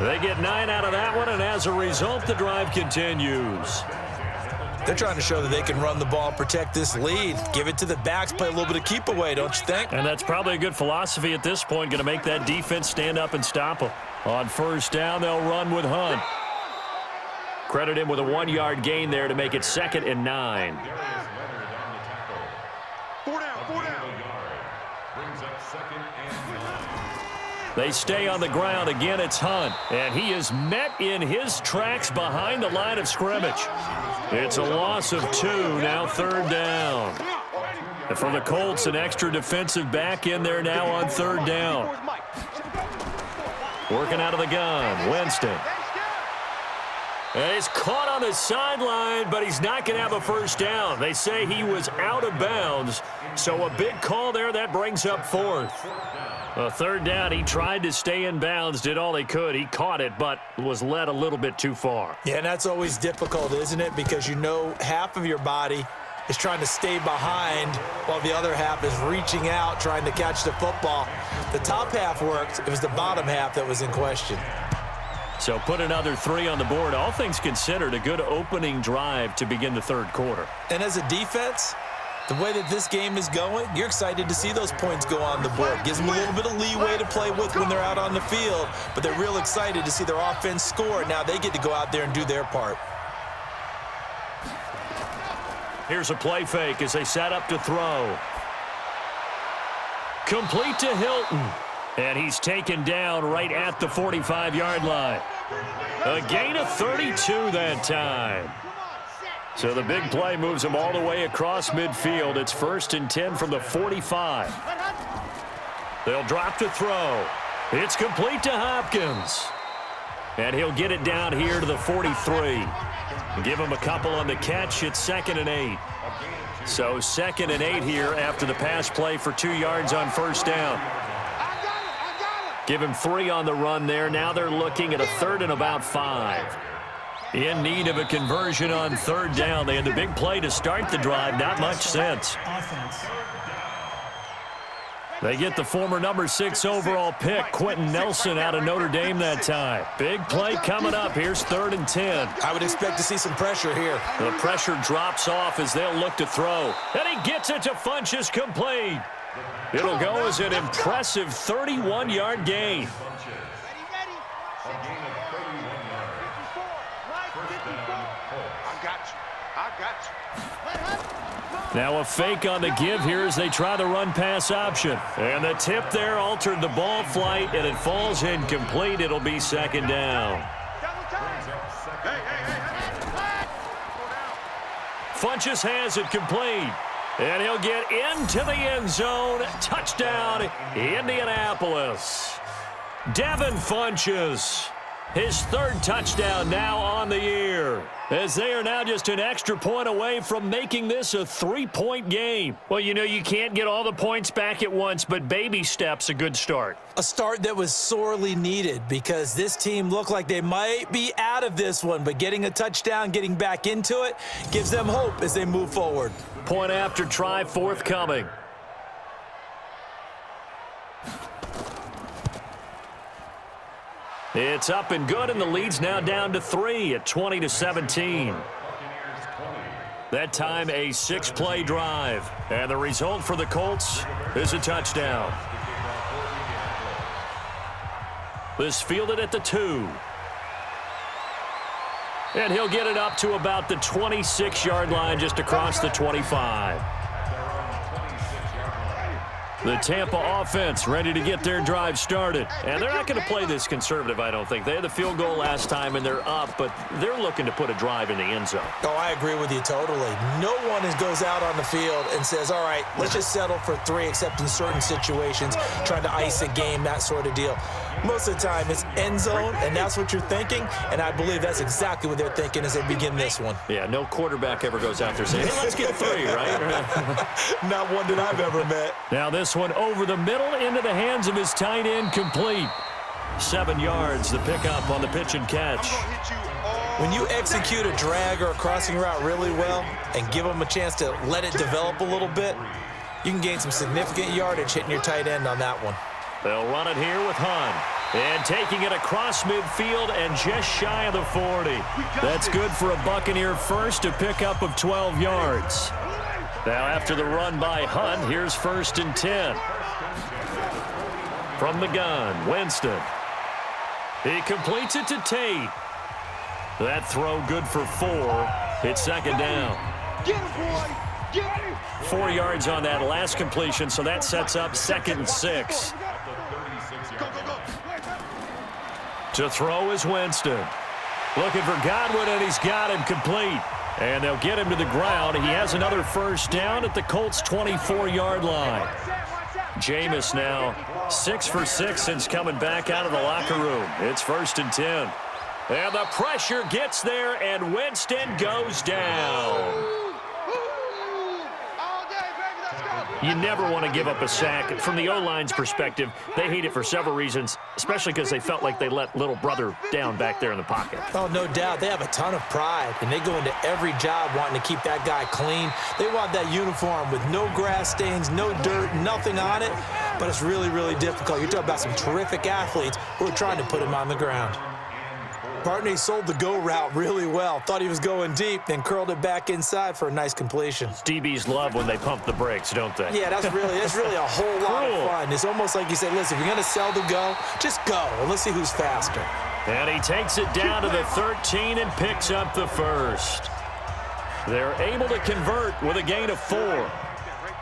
They get 9 out of that one, and as a result, the drive continues. They're trying to show that they can run the ball, protect this lead. Give it to the backs, play a little bit of keep away, don't you think? And that's probably a good philosophy at this point, going to make that defense stand up and stop them. On first down, they'll run with Hunt. Credit him with a 1-yard gain there to make it 2nd and 9. 4 down, 4 down. Brings up 2nd and 9. They stay on the ground. Again, it's Hunt. And he is met in his tracks behind the line of scrimmage. It's a loss of 2, now 3rd down. And for the Colts, an extra defensive back in there now on 3rd down. Working out of the gun, Winston. And he's caught on the sideline, but he's not going to have a first down. They say he was out of bounds, so a big call there that brings up 4th. A third down, he tried to stay in bounds, did all he could. He caught it, but was led a little bit too far. Yeah, and that's always difficult, isn't it? Because you know half of your body is trying to stay behind while the other half is reaching out, trying to catch the football. The top half worked. It was the bottom half that was in question. So put another 3 on the board. All things considered, a good opening drive to begin the third quarter. And as a defense, the way that this game is going, you're excited to see those points go on the board. Gives them a little bit of leeway to play with when they're out on the field, but they're real excited to see their offense score. Now they get to go out there and do their part. Here's a play fake as they set up to throw. Complete to Hilton. And he's taken down right at the 45-yard line. A gain of 32 that time. So the big play moves him all the way across midfield. It's 1st and 10 from the 45. They'll drop to throw. It's complete to Hopkins. And he'll get it down here to the 43. Give him a couple on the catch. It's 2nd and 8. So 2nd and 8 here after the pass play for 2 yards on first down. Give him 3 on the run there. Now they're looking at a 3rd and about 5. In need of a conversion on 3rd down. They had the big play to start the drive. Not much sense. They get the former number 6 overall pick, Quentin Nelson, out of Notre Dame that time. Big play coming up. Here's 3rd and 10. I would expect to see some pressure here. The pressure drops off as they'll look to throw. And he gets it to Funchess, complete. It'll go as an impressive 31-yard gain. Now a fake on the give here as they try the run-pass option. And the tip there altered the ball flight, and it falls incomplete. It'll be 2nd down. Funchess has it complete. And he'll get into the end zone. Touchdown, Indianapolis. Devin Funchess, his 3rd touchdown now on the year, as they are now just an extra point away from making this a 3-point game. Well, you know, you can't get all the points back at once, but baby steps a good start. A start that was sorely needed because this team looked like they might be out of this one, but getting a touchdown, getting back into it, gives them hope as they move forward. Point after try forthcoming. It's up and good, and the lead's now down to 3 at 20-17. That time a 6-play drive. And the result for the Colts is a touchdown. This fielded at the 2. And he'll get it up to about the 26-yard line, just across the 25. The Tampa offense ready to get their drive started. And they're not going to play this conservative, I don't think. They had the field goal last time, and they're up, but they're looking to put a drive in the end zone. Oh, I agree with you totally. No one goes out on the field and says, all right, let's just settle for 3, except in certain situations, trying to ice a game, that sort of deal. Most of the time, it's end zone, and that's what you're thinking, and I believe that's exactly what they're thinking as they begin this one. Yeah, no quarterback ever goes out there saying, hey, let's get 3, right? Not one that I've ever met. Now this one over the middle into the hands of his tight end, complete. 7 yards, the pickup on the pitch and catch. When you execute a drag or a crossing route really well and give them a chance to let it develop a little bit, you can gain some significant yardage hitting your tight end on that one. They'll run it here with Hunt. And taking it across midfield and just shy of the 40. That's good for a Buccaneer first, a pickup of 12 yards. Now after the run by Hunt, here's 1st and 10. From the gun, Winston. He completes it to Tate. That throw good for 4. It's 2nd down. Get him, boy! Get him! 4 yards on that last completion, so that sets up 2nd and 6. To throw is Winston. Looking for Godwin, and he's got him complete. And they'll get him to the ground. He has another first down at the Colts' 24-yard line. Jameis now 6 for 6 since coming back out of the locker room. It's 1st and 10. And the pressure gets there, and Winston goes down. You never want to give up a sack. From the O-line's perspective, they hate it for several reasons, especially because they felt like they let little brother down back there in the pocket. Oh, no doubt. They have a ton of pride, and they go into every job wanting to keep that guy clean. They want that uniform with no grass stains, no dirt, nothing on it, but it's really, really difficult. You're talking about some terrific athletes who are trying to put him on the ground. Partner, he sold the go route really well. Thought he was going deep, then curled it back inside for a nice completion. DBs love when they pump the brakes, don't they? Yeah, that's really a whole lot of fun. It's almost like you say, listen, if you're going to sell the go, just go, and let's see who's faster. And he takes it down to the 13 and picks up the first. They're able to convert with a gain of 4.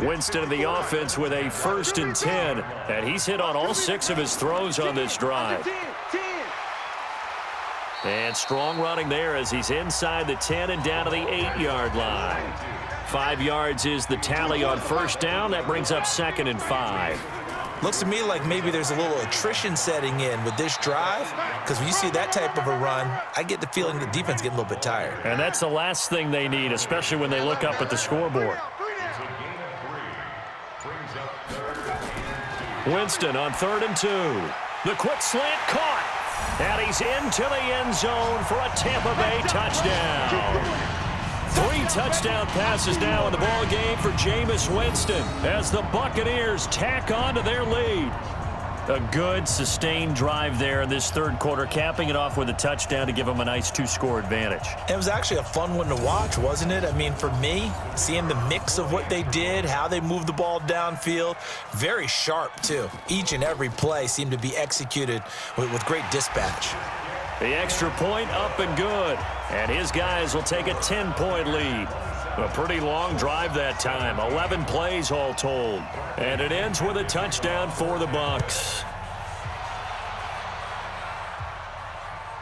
Winston of the offense with a 1st and 10, and he's hit on all 6 of his throws on this drive. And strong running there as he's inside the 10 and down to the 8-yard line. 5 yards is the tally on first down. That brings up 2nd and 5. Looks to me like maybe there's a little attrition setting in with this drive, because when you see that type of a run, I get the feeling the defense getting a little bit tired. And that's the last thing they need, especially when they look up at the scoreboard. Winston on 3rd and 2. The quick slant caught. And he's into the end zone for a Tampa Bay touchdown. 3 touchdown passes now in the ball game for Jameis Winston as the Buccaneers tack on to their lead. A good, sustained drive there in this third quarter, capping it off with a touchdown to give them a nice 2-score advantage. It was actually a fun one to watch, wasn't it? I mean, for me, seeing the mix of what they did, how they moved the ball downfield, very sharp, too. Each and every play seemed to be executed with great dispatch. The extra point up and good, and his guys will take a 10-point lead. A pretty long drive that time, 11 plays all told. And it ends with a touchdown for the Bucs.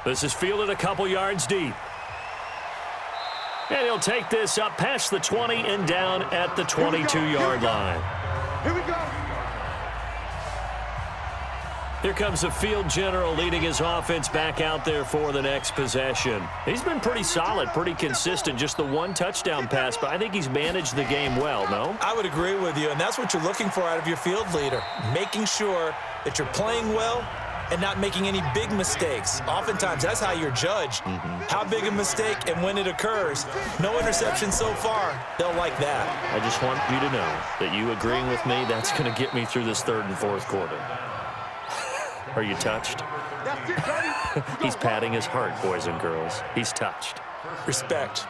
This is fielded a couple yards deep. And he'll take this up past the 20 and down at the 22-yard line. Here we go. Here comes the field general leading his offense back out there for the next possession. He's been pretty solid, pretty consistent, just the 1 touchdown pass, but I think he's managed the game well, no? I would agree with you, and that's what you're looking for out of your field leader, making sure that you're playing well and not making any big mistakes. Oftentimes, that's how you're judged. How big a mistake and when it occurs. No interception so far. They'll like that. I just want you to know that you agreeing with me, that's going to get me through this 3rd and 4th quarter. Are you touched? He's patting his heart, boys and girls. He's touched. Respect.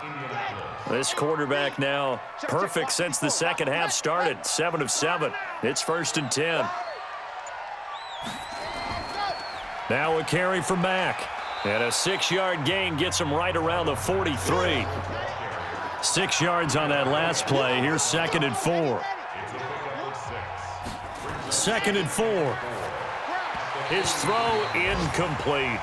This quarterback now perfect since the second half started. 7 of 7. It's 1st and 10. Now a carry from Mack. And a 6-yard gain gets him right around the 43. 6 yards on that last play. Here's 2nd and 4. 2nd and 4. His throw incomplete.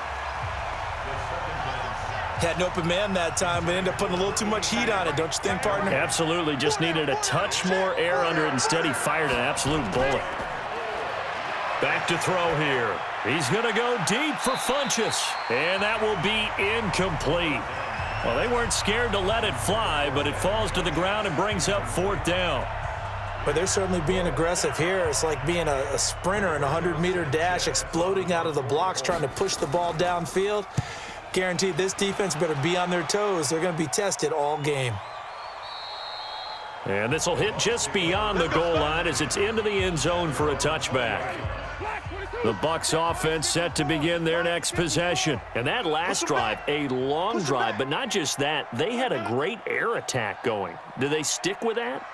Had an open man that time, but ended up putting a little too much heat on it, don't you think, partner? Absolutely. Just needed a touch more air under it. Instead, he fired an absolute bullet. Back to throw here. He's going to go deep for Funchess. And that will be incomplete. Well, they weren't scared to let it fly, but it falls to the ground and brings up 4th down. But they're certainly being aggressive here. It's like being a sprinter in a 100-meter dash, exploding out of the blocks, trying to push the ball downfield. Guaranteed this defense better be on their toes. They're going to be tested all game. And this will hit just beyond the goal line as it's into the end zone for a touchback. The Bucs offense set to begin their next possession. And that last drive, a long drive, but not just that. They had a great air attack going. Do they stick with that?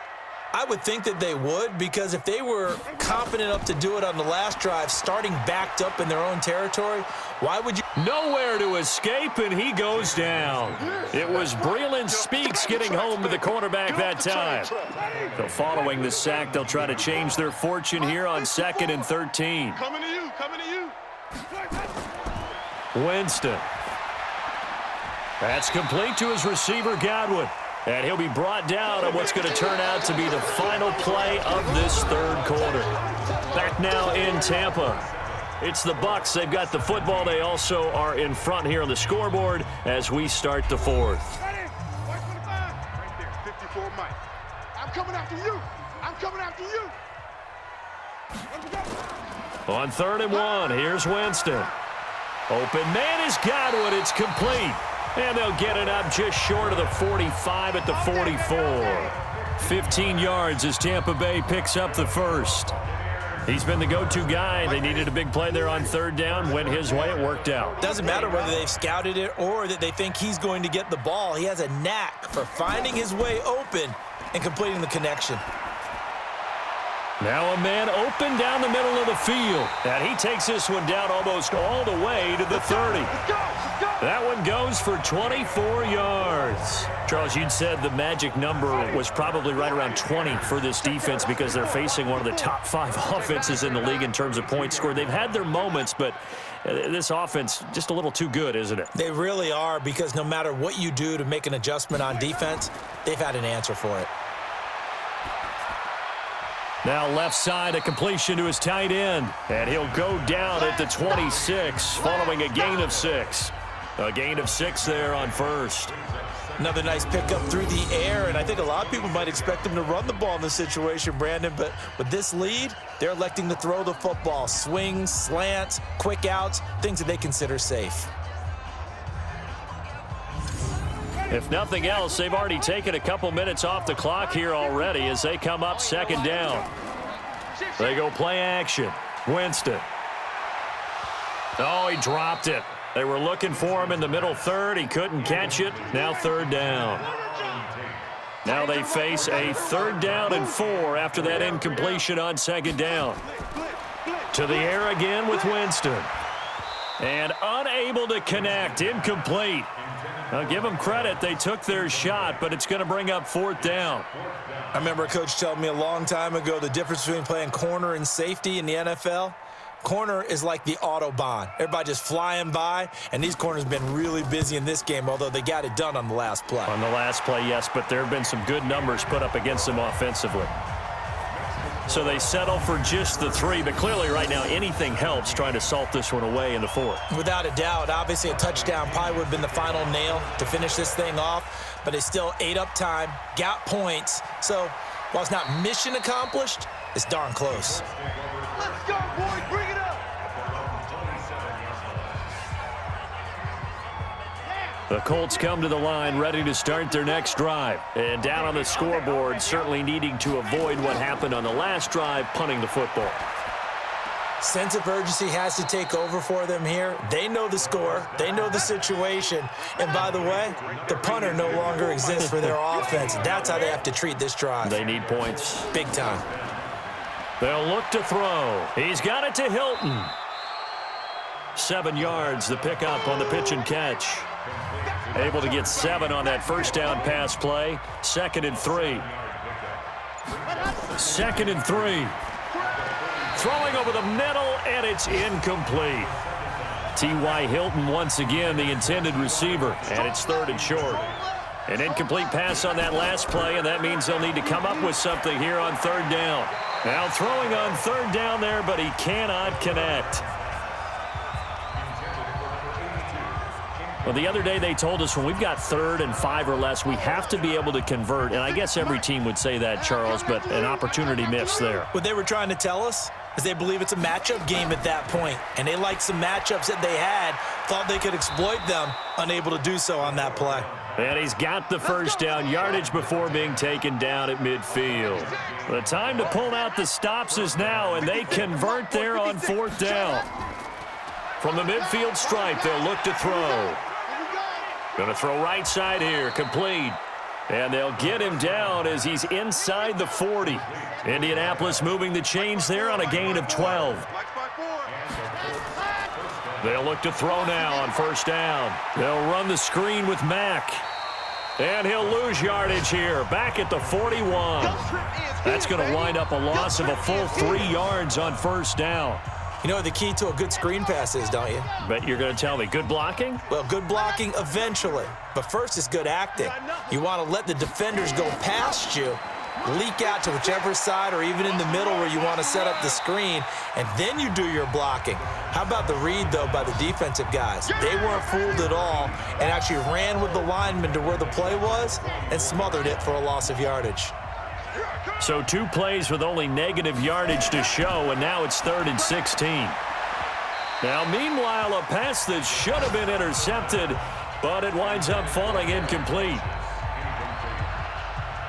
I would think that they would, because if they were confident enough to do it on the last drive, starting backed up in their own territory, why would you? Nowhere to escape, and he goes down. It was Breeland Speaks getting home to the cornerback that time. So following the sack, they'll try to change their fortune here on 2nd and 13. Coming to you, coming to you. Winston. That's complete to his receiver, Godwin. And he'll be brought down on what's going to turn out to be the final play of this 3rd quarter. Back now in Tampa. It's the Bucs. They've got the football. They also are in front here on the scoreboard as we start the 4th. Ready? 125. Right there, 54 Mike. I'm coming after you. I'm coming after you. On 3rd and 1, here's Winston. Open man has got one. It's complete. And they'll get it up just short of the 45 at the 44. 15 yards as Tampa Bay picks up the first. He's been the go-to guy. They needed a big play there on 3rd down. Went his way. It worked out. Doesn't matter whether they've scouted it or that they think he's going to get the ball. He has a knack for finding his way open and completing the connection. Now a man open down the middle of the field. And he takes this one down almost all the way to the 30. That one goes for 24 yards. Charles, you'd said the magic number was probably right around 20 for this defense because they're facing one of the top 5 offenses in the league in terms of points scored. They've had their moments, but this offense just a little too good, isn't it? They really are, because no matter what you do to make an adjustment on defense, they've had an answer for it. Now left side, a completion to his tight end. And he'll go down at the 26 following a gain of 6. A gain of 6 there on 1st. Another nice pickup through the air, and I think a lot of people might expect them to run the ball in this situation, Brandon, but with this lead, they're electing to throw the football. Swings, slants, quick outs, things that they consider safe. If nothing else, they've already taken a couple minutes off the clock here already as they come up 2nd down. They go play action. Winston. Oh, he dropped it. They were looking for him in the middle 3rd. He couldn't catch it. Now 3rd down. Now they face a 3rd down and 4 after that incompletion on 2nd down. To the air again with Winston. And unable to connect. Incomplete. I'll give them credit. They took their shot, but it's going to bring up 4th down. I remember a coach telling me a long time ago the difference between playing corner and safety in the NFL. Corner is like the Autobahn. Everybody just flying by, and these corners have been really busy in this game, although they got it done on the last play. On the last play, yes, but there have been some good numbers put up against them offensively. So they settle for just the 3, but clearly right now anything helps trying to salt this one away in the 4th. Without a doubt, obviously a touchdown probably would have been the final nail to finish this thing off, but they still ate up time, got points. So while it's not mission accomplished, it's darn close. Let's go, boys. Bring it up. The Colts come to the line ready to start their next drive. And down on the scoreboard, certainly needing to avoid what happened on the last drive, punting the football. Sense of urgency has to take over for them here. They know the score. They know the situation. And by the way, the punter no longer exists for their offense. That's how they have to treat this drive. They need points. Big time. They'll look to throw. He's got it to Hilton. 7 yards, the pickup on the pitch and catch. Able to get 7 on that 1st down pass play. 2nd and 3. 2nd and 3. Throwing over the middle, and it's incomplete. T.Y. Hilton once again the intended receiver, and it's 3rd and short. An incomplete pass on that last play, and that means they'll need to come up with something here on 3rd down. Now throwing on 3rd down there, but he cannot connect. Well, the other day they told us when we've got 3rd and 5 or less, we have to be able to convert. And I guess every team would say that, Charles, but an opportunity missed there. What they were trying to tell us is they believe it's a matchup game at that point. And they liked some matchups that they had, thought they could exploit them, unable to do so on that play. And he's got the 1st down yardage before being taken down at midfield. The time to pull out the stops is now, and they convert there on 4th down. From the midfield stripe, they'll look to throw. Going to throw right side here, complete. And they'll get him down as he's inside the 40. Indianapolis moving the chains there on a gain of 12. They'll look to throw now on 1st down. They'll run the screen with Mack. And he'll lose yardage here, back at the 41. That's going to wind up a loss of a full 3 yards on 1st down. You know what the key to a good screen pass is, don't you? Bet you're going to tell me. Good blocking? Well, good blocking eventually. But first is good acting. You want to let the defenders go past you, leak out to whichever side or even in the middle where you want to set up the screen, and then you do your blocking. How about the read, though, by the defensive guys? They weren't fooled at all and actually ran with the lineman to where the play was and smothered it for a loss of yardage. So 2 plays with only negative yardage to show, and now it's 3rd and 16. Now, meanwhile, a pass that should have been intercepted, but it winds up falling incomplete.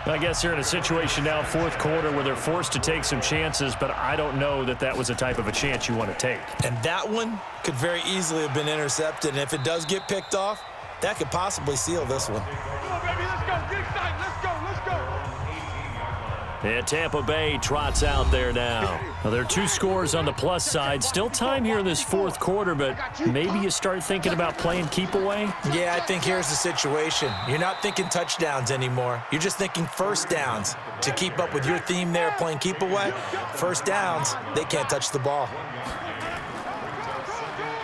I guess they're in a situation now, 4th quarter, where they're forced to take some chances, but I don't know that that was the type of a chance you want to take. And that one could very easily have been intercepted, and if it does get picked off, that could possibly seal this one. Come on, baby, let's go. Get excited. Let's go. And Tampa Bay trots out there now. Well, there are 2 scores on the plus side. Still time here in this 4th quarter, but maybe you start thinking about playing keep away? Yeah, I think here's the situation. You're not thinking touchdowns anymore. You're just thinking first downs. To keep up with your theme there, playing keep away, first downs, they can't touch the ball.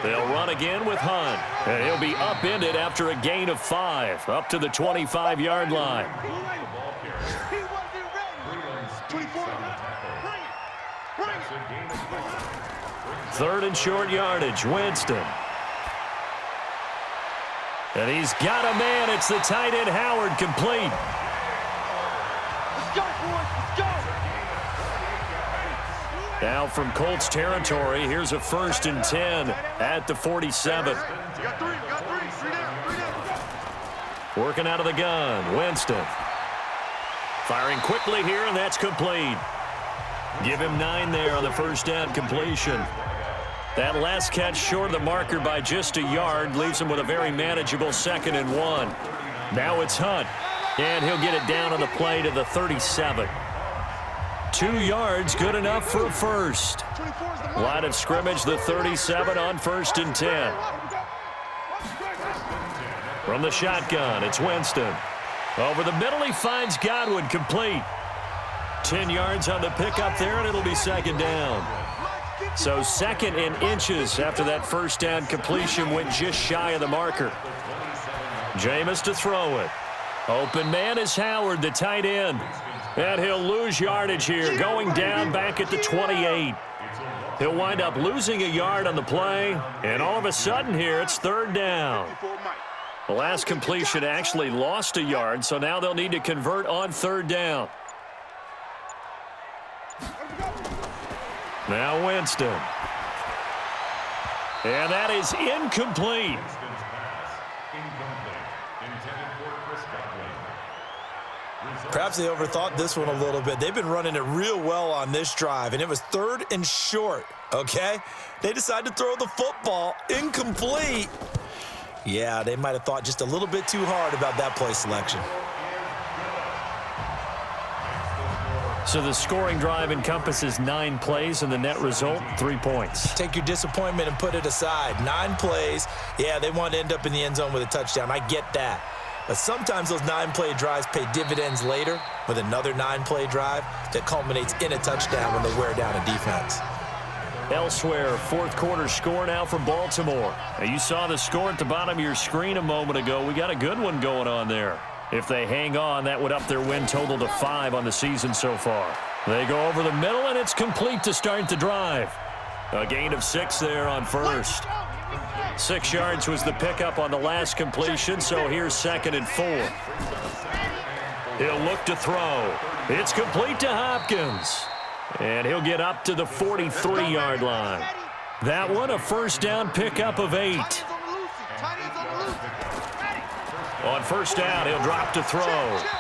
They'll run again with Hunt, and he'll be upended after a gain of 5, up to the 25-yard line. 3rd and short yardage, Winston. And he's got a man. It's the tight end, Howard, complete. Let's go, boys. Let's go. Now from Colts territory, here's a 1st and 10 at the 47. Got 3. 3 down. Working out of the gun, Winston. Firing quickly here, and that's complete. Give him 9 there on the first down completion. That last catch short of the marker by just a yard leaves him with a very manageable 2nd and 1. Now it's Hunt, and he'll get it down on the play to the 37. 2 yards, good enough for a first. Line of scrimmage, the 37 on 1st and 10. From the shotgun, it's Winston. Over the middle, he finds Godwin, complete. 10 yards on the pickup there, and it'll be 2nd down. So 2nd and inches after that first down completion went just shy of the marker. Jameis to throw it. Open man is Howard, the tight end. And he'll lose yardage here, going down back at the 28. He'll wind up losing a yard on the play, and all of a sudden here, it's 3rd down. The last completion actually lost a yard, so now they'll need to convert on 3rd down. Now Winston. And that is incomplete. Perhaps they overthought this one a little bit. They've been running it real well on this drive, and it was 3rd and short, okay? They decided to throw the football incomplete. Yeah, they might have thought just a little bit too hard about that play selection. So the scoring drive encompasses 9 plays, and the net result, 3 points. Take your disappointment and put it aside. 9 plays. Yeah, they want to end up in the end zone with a touchdown. I get that. But sometimes those 9-play drives pay dividends later with another 9-play drive that culminates in a touchdown when they wear down a defense. Elsewhere, 4th quarter score now for Baltimore. Now, you saw the score at the bottom of your screen a moment ago. We got a good one going on there. If they hang on, that would up their win total to 5 on the season so far. They go over the middle, and it's complete to start the drive. A gain of 6 there on 1st. 6 yards was the pickup on the last completion, so here's 2nd and 4. He'll look to throw. It's complete to Hopkins. And he'll get up to the 43-yard line. That one, a first down pickup of 8. On first down, he'll drop to throw.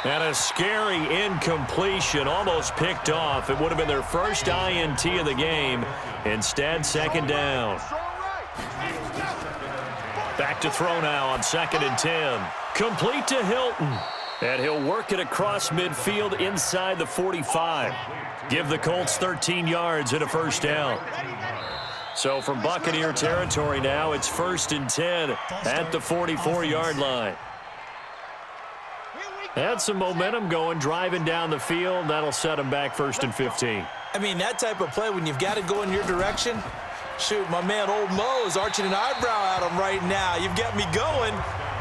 And a scary incompletion, almost picked off. It would have been their first INT of the game. Instead, 2nd down. Back to throw now on 2nd and 10. Complete to Hilton. And he'll work it across midfield inside the 45. Give the Colts 13 yards and a first down. So from Buccaneer territory now, it's 1st and 10 at the 44-yard line. Had some momentum going, driving down the field. That'll set them back 1st and 15. I mean, that type of play, when you've got to go in your direction, shoot, my man Old Mo is arching an eyebrow at him right now. You've got me going.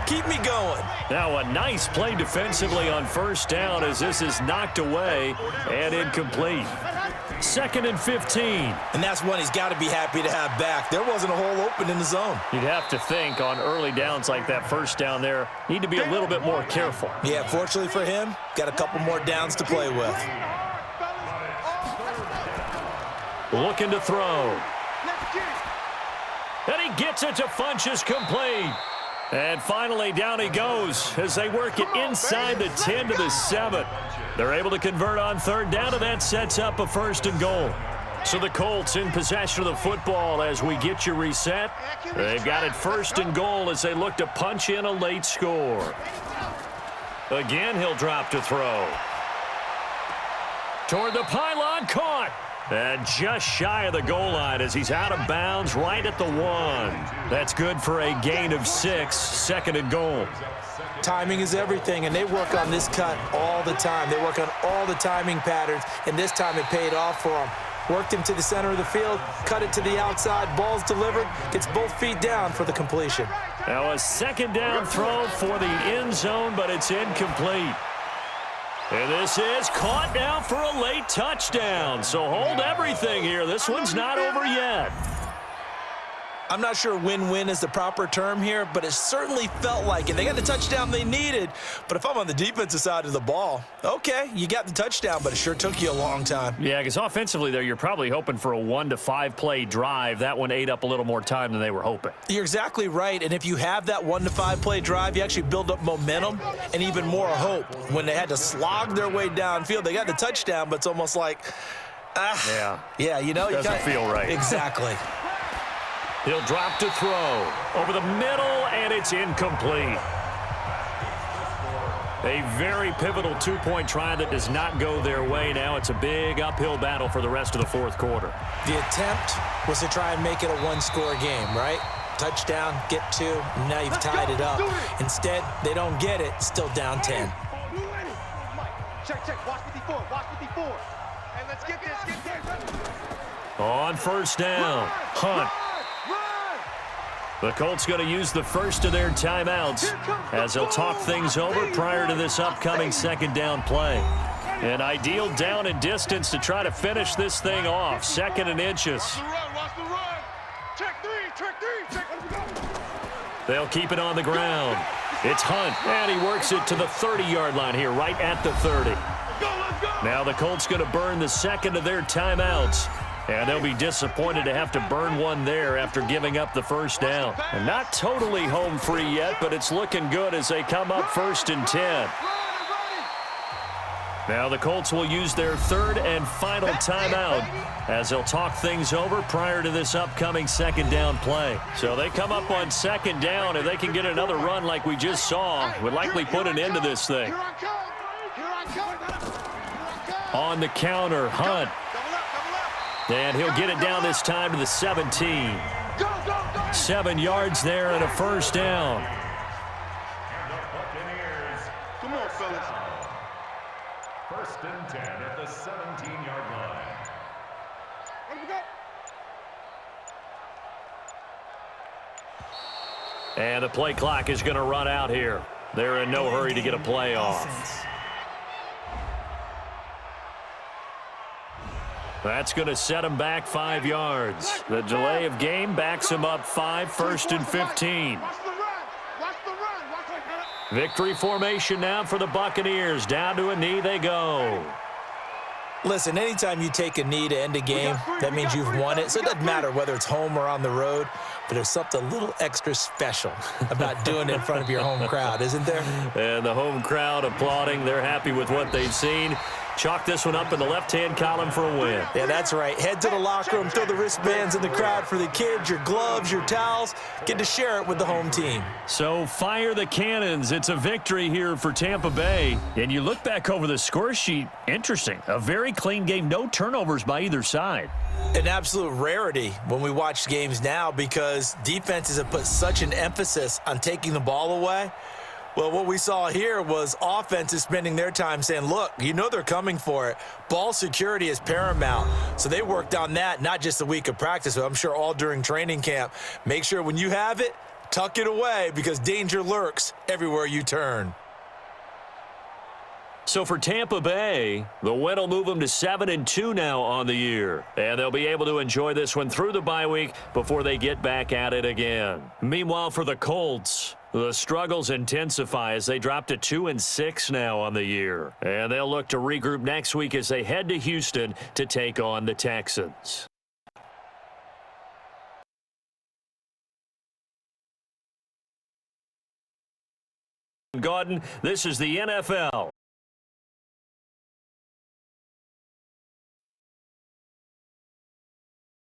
Keep me going. Now a nice play defensively on first down as this is knocked away and incomplete. 2nd and 15. And that's one he's got to be happy to have back. There wasn't a hole open in the zone. You'd have to think on early downs like that first down there, need to be a little bit more careful. Yeah, fortunately for him, got a couple more downs to play with. Looking to throw. And he gets it to Funchess, complete. And finally, down he goes as they work it inside the 10 to the 7. They're able to convert on 3rd down, and that sets up a 1st and goal. So the Colts in possession of the football as we get you reset. They've got it 1st and goal as they look to punch in a late score. Again, he'll drop to throw. Toward the pylon, caught. And just shy of the goal line as he's out of bounds right at the 1. That's good for a gain of 6, 2nd and goal. Timing is everything, and they work on this cut all the time. They work on all the timing patterns, and this time it paid off for them. Worked him to the center of the field, cut it to the outside, ball's delivered, gets both feet down for the completion. Now a 2nd down throw for the end zone, but it's incomplete. And this is caught now for a late touchdown. So hold everything here. This one's not over yet. I'm not sure win-win is the proper term here, but it certainly felt like it. They got the touchdown they needed, but if I'm on the defensive side of the ball, okay, you got the touchdown, but it sure took you a long time. Yeah, because offensively there, you're probably hoping for a 1 to 5 play drive. That one ate up a little more time than they were hoping. You're exactly right, and if you have that 1 to 5 play drive, you actually build up momentum and even more hope. When they had to slog their way downfield, they got the touchdown, but it's almost like, yeah, you know, doesn't feel right. Exactly. He'll drop to throw. Over the middle, and it's incomplete. A very pivotal 2-point try that does not go their way. Now it's a big uphill battle for the rest of the 4th quarter. The attempt was to try and make it a 1-score game, right? Touchdown, get 2, and now you've tied it up. Instead, they don't get it, still down 10. Check, watch 54, Hey, let's get this, On 1st down, Hunt. The Colts going to use the first of their timeouts as they'll talk things over prior to this upcoming 2nd down play. An ideal down and distance to try to finish this thing off. 2nd and inches. Watch the run. Check three. They'll keep it on the ground. It's Hunt, and he works it to the 30-yard line here, right at the 30. Now the Colts going to burn the 2nd of their timeouts. And they'll be disappointed to have to burn one there after giving up the 1st down. And not totally home free yet, but it's looking good as they come up 1st and 10. Now the Colts will use their 3rd and final timeout as they'll talk things over prior to this upcoming 2nd down play. So they come up on 2nd down. If they can get another run like we just saw, would likely put an end to this thing. On the counter, Hunt. And he'll get it down this time to the 17. 7 yards there and a 1st down. And the Buccaneers. Come on, fellas. 1st and 10 at the 17-yard line. And the play clock is going to run out here. They're in no hurry to get a play off. That's going to set him back 5 yards. The delay of game backs him up 5, 1st and 15. Victory formation now for the Buccaneers. Down to a knee they go. Listen, anytime you take a knee to end a game, that means you've won it. So it doesn't matter whether it's home or on the road, but there's something a little extra special about doing it in front of your home crowd, isn't there? And the home crowd applauding. They're happy with what they've seen. Chalk this one up in the left-hand column for a win. Yeah, that's right. Head to the locker room, throw the wristbands in the crowd for the kids, your gloves, your towels. Get to share it with the home team. So fire the cannons. It's a victory here for Tampa Bay. And you look back over the score sheet, interesting. A very clean game, no turnovers by either side. An absolute rarity when we watch games now because defenses have put such an emphasis on taking the ball away. Well, what we saw here was offenses spending their time saying, look, you know they're coming for it. Ball security is paramount. So they worked on that, not just a week of practice, but I'm sure all during training camp. Make sure when you have it, tuck it away because danger lurks everywhere you turn. So for Tampa Bay, the win will move them to 7-2 now on the year. And they'll be able to enjoy this one through the bye week before they get back at it again. Meanwhile, for the Colts, the struggles intensify as they drop to 2-6 now on the year. And they'll look to regroup next week as they head to Houston to take on the Texans. Gordon, this is the NFL